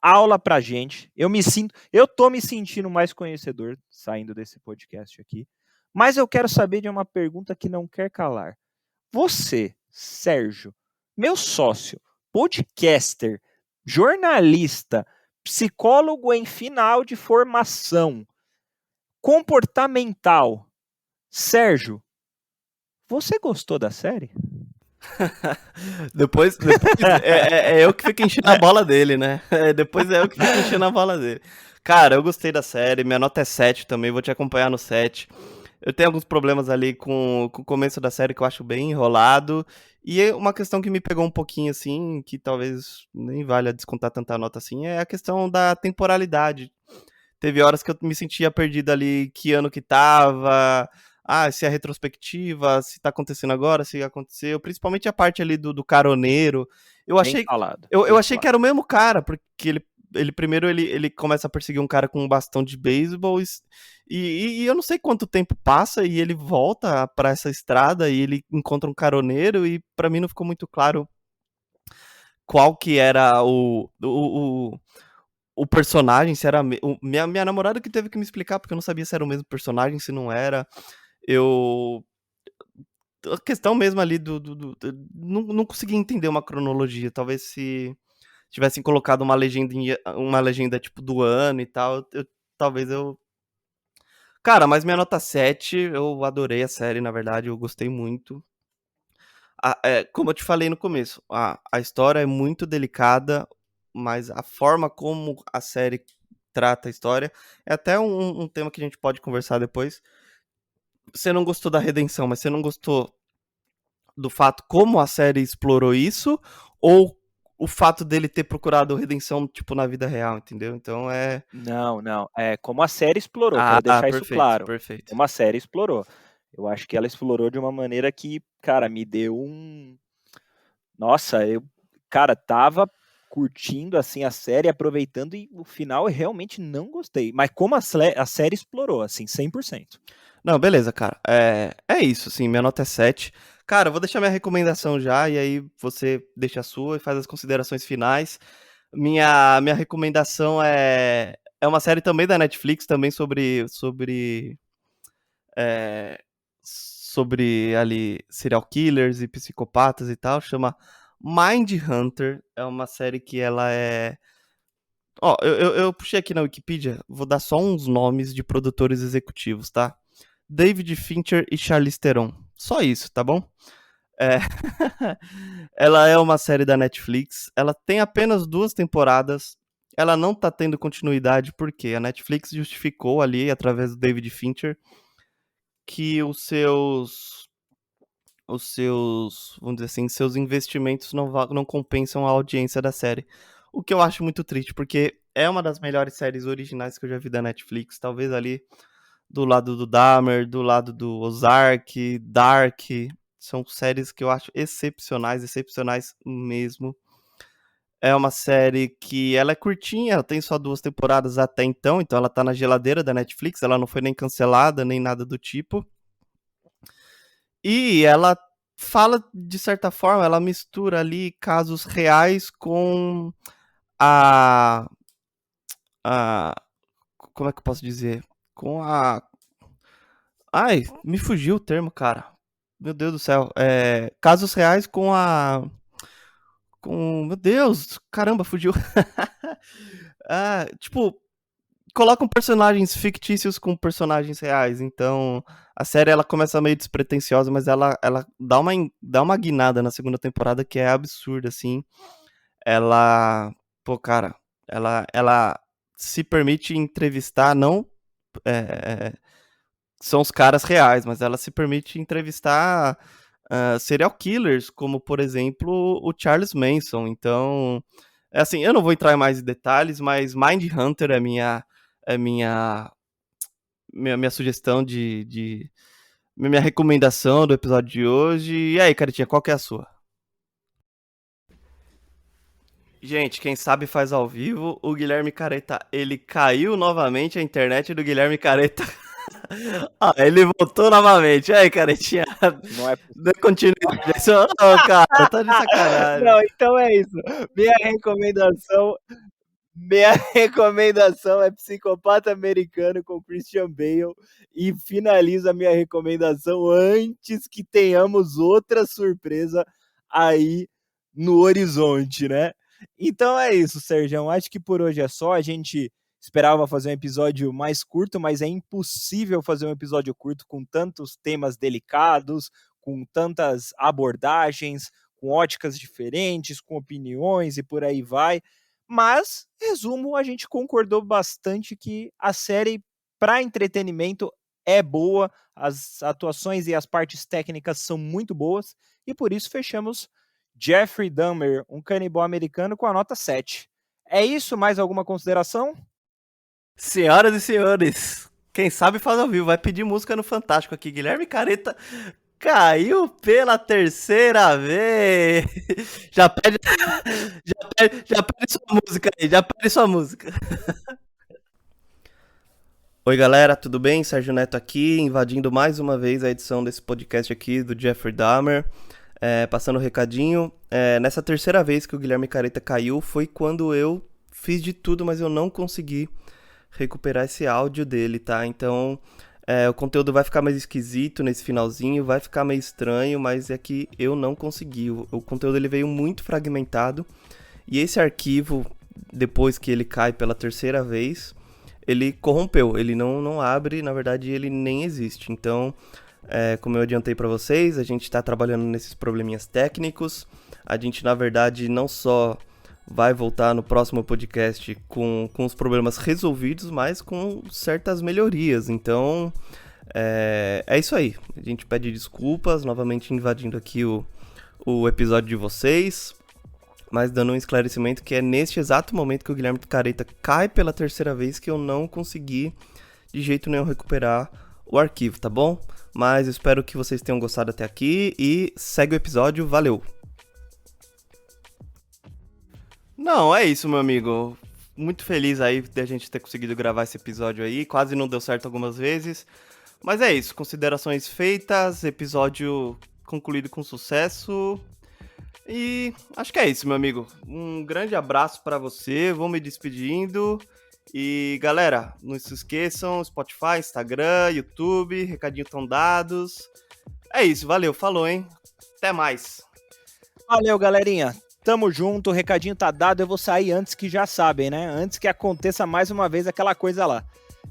aula pra gente. Eu tô me sentindo mais conhecedor saindo desse podcast aqui. Mas eu quero saber de uma pergunta que não quer calar. Você, Sérgio, meu sócio, podcaster, jornalista, psicólogo em final de formação, comportamental. Sérgio, você gostou da série? Depois é eu que fico enchendo a bola dele, né? Depois é eu que fico enchendo a bola dele. Cara, eu gostei da série, minha nota é 7 também, vou te acompanhar no 7. Eu tenho alguns problemas ali com o começo da série que eu acho bem enrolado. E uma questão que me pegou um pouquinho assim, que talvez nem valha descontar tanta nota assim, é a questão da temporalidade. Teve horas que eu me sentia perdido ali, que ano que tava, se é retrospectiva, se tá acontecendo agora, se aconteceu, principalmente a parte ali do caroneiro. Eu Bem achei, falado, eu bem achei que falado. era o mesmo cara, porque ele primeiro ele começa a perseguir um cara com um bastão de beisebol e eu não sei quanto tempo passa e ele volta pra essa estrada e ele encontra um caroneiro e pra mim não ficou muito claro qual que era o personagem, se era. Minha namorada que teve que me explicar, porque eu não sabia se era o mesmo personagem, se não era. Eu. A questão mesmo ali não consegui entender uma cronologia. Talvez se tivessem colocado uma legenda tipo do ano e tal, talvez eu. Cara, mas minha nota 7, eu adorei a série, na verdade, eu gostei muito. Como eu te falei no começo, a história é muito delicada, mas a forma como a série trata a história é até um tema que a gente pode conversar depois. Você não gostou da redenção, mas você não gostou do fato como a série explorou isso, ou o fato dele ter procurado redenção, tipo, na vida real, entendeu? Então é. Não, não. É como a série explorou, quero Ah, deixar isso perfeito, claro. perfeito. Como a série explorou. Eu acho que ela explorou de uma maneira que, cara, me deu um. Nossa, eu, cara, tava curtindo assim a série, aproveitando, e o final eu realmente não gostei. Mas como a série explorou, assim, 100%. Não, beleza, cara. É isso, assim, minha nota é 7. Cara, eu vou deixar minha recomendação já, e aí você deixa a sua e faz as considerações finais. Minha recomendação é uma série também da Netflix, também sobre ali serial killers e psicopatas e tal, chama Mind Hunter. É uma série que ela é. Ó, eu puxei aqui na Wikipedia, vou dar só uns nomes de produtores executivos, tá? David Fincher e Charlize Theron. Só isso, tá bom? É... Ela é uma série da Netflix. Ela tem apenas 2 temporadas. Ela não tá tendo continuidade porque a Netflix justificou ali, através do David Fincher, que vamos dizer assim, seus investimentos não compensam a audiência da série. O que eu acho muito triste, porque é uma das melhores séries originais que eu já vi da Netflix. Talvez ali do lado do Dahmer, do lado do Ozark, Dark. São séries que eu acho excepcionais, excepcionais mesmo. É uma série que ela é curtinha, ela tem só 2 temporadas até então ela tá na geladeira da Netflix, ela não foi nem cancelada, nem nada do tipo. E ela fala, de certa forma, ela mistura ali casos reais com a... a como é que eu posso dizer? Com a... Ai, me fugiu o termo, cara. Meu Deus do céu. Casos reais com a... Meu Deus, caramba, fugiu. Tipo, colocam personagens fictícios com personagens reais. Então, a série ela começa meio despretensiosa, mas ela dá uma guinada na segunda temporada que é absurda, assim. Ela, pô, cara, ela se permite entrevistar, não é, são os caras reais, mas ela se permite entrevistar serial killers, como, por exemplo, o Charles Manson. Então, é assim, eu não vou entrar em mais detalhes, mas Mindhunter é minha sugestão minha recomendação do episódio de hoje. E aí, Caritinha, qual que é a sua? Gente, quem sabe faz ao vivo. O Guilherme Careta, ele caiu novamente, a internet do Guilherme Careta. Ele voltou novamente. E aí, Caretinha, Não é dê continuidade. Cara, tá de sacanagem. Não, então é isso. Minha recomendação Minha recomendação é Psicopata Americano com Christian Bale e finalizo a minha recomendação antes que tenhamos outra surpresa aí no horizonte, né? Então é isso, Sérgio. Acho que por hoje é só. A gente esperava fazer um episódio mais curto, mas é impossível fazer um episódio curto com tantos temas delicados, com tantas abordagens, com óticas diferentes, com opiniões e por aí vai. Mas, resumo, a gente concordou bastante que a série, para entretenimento, é boa, as atuações e as partes técnicas são muito boas, e por isso fechamos Jeffrey Dahmer, um canibal americano, com a nota 7. É isso? Mais alguma consideração? Senhoras e senhores, quem sabe faz ao vivo. Vai pedir música no Fantástico aqui. Guilherme Careta caiu pela terceira vez. Já pede sua música aí, já pede sua música. Oi, galera, tudo bem? Sérgio Neto aqui, invadindo mais uma vez a edição desse podcast aqui do Jeffrey Dahmer. Passando o recadinho. Nessa terceira vez que o Guilherme Careta caiu foi quando eu fiz de tudo, mas eu não consegui recuperar esse áudio dele, tá? Então, o conteúdo vai ficar mais esquisito nesse finalzinho, vai ficar meio estranho, mas é que eu não consegui. O conteúdo ele veio muito fragmentado e esse arquivo, depois que ele cai pela terceira vez, ele corrompeu, ele não abre, na verdade ele nem existe. Então, como eu adiantei para vocês, a gente está trabalhando nesses probleminhas técnicos. A gente, na verdade, não só vai voltar no próximo podcast com os problemas resolvidos, mas com certas melhorias. Então, é isso aí. A gente pede desculpas, novamente invadindo aqui o episódio de vocês, mas dando um esclarecimento que é neste exato momento que o Guilherme Careta cai pela terceira vez que eu não consegui de jeito nenhum recuperar o arquivo, tá bom? Mas espero que vocês tenham gostado até aqui e segue o episódio, valeu! Não, é isso, meu amigo. Muito feliz aí de a gente ter conseguido gravar esse episódio aí. Quase não deu certo algumas vezes. Mas é isso, considerações feitas, episódio concluído com sucesso. E acho que é isso, meu amigo. Um grande abraço pra você, vou me despedindo. E galera, não se esqueçam, Spotify, Instagram, YouTube, recadinho tão dados. É isso, valeu, falou, hein? Até mais. Valeu, galerinha. Tamo junto, o recadinho tá dado, eu vou sair antes que já sabem, né? Antes que aconteça mais uma vez aquela coisa lá.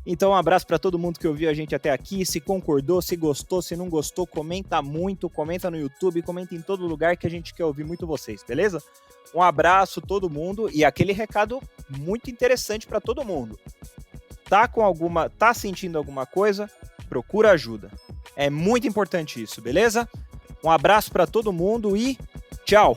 Então um abraço pra todo mundo que ouviu a gente até aqui, se concordou, se gostou, se não gostou, comenta muito, comenta no YouTube, comenta em todo lugar que a gente quer ouvir muito vocês, beleza? Um abraço todo mundo e aquele recado muito interessante pra todo mundo. Tá sentindo alguma coisa? Procura ajuda. É muito importante isso, beleza? Um abraço pra todo mundo e tchau!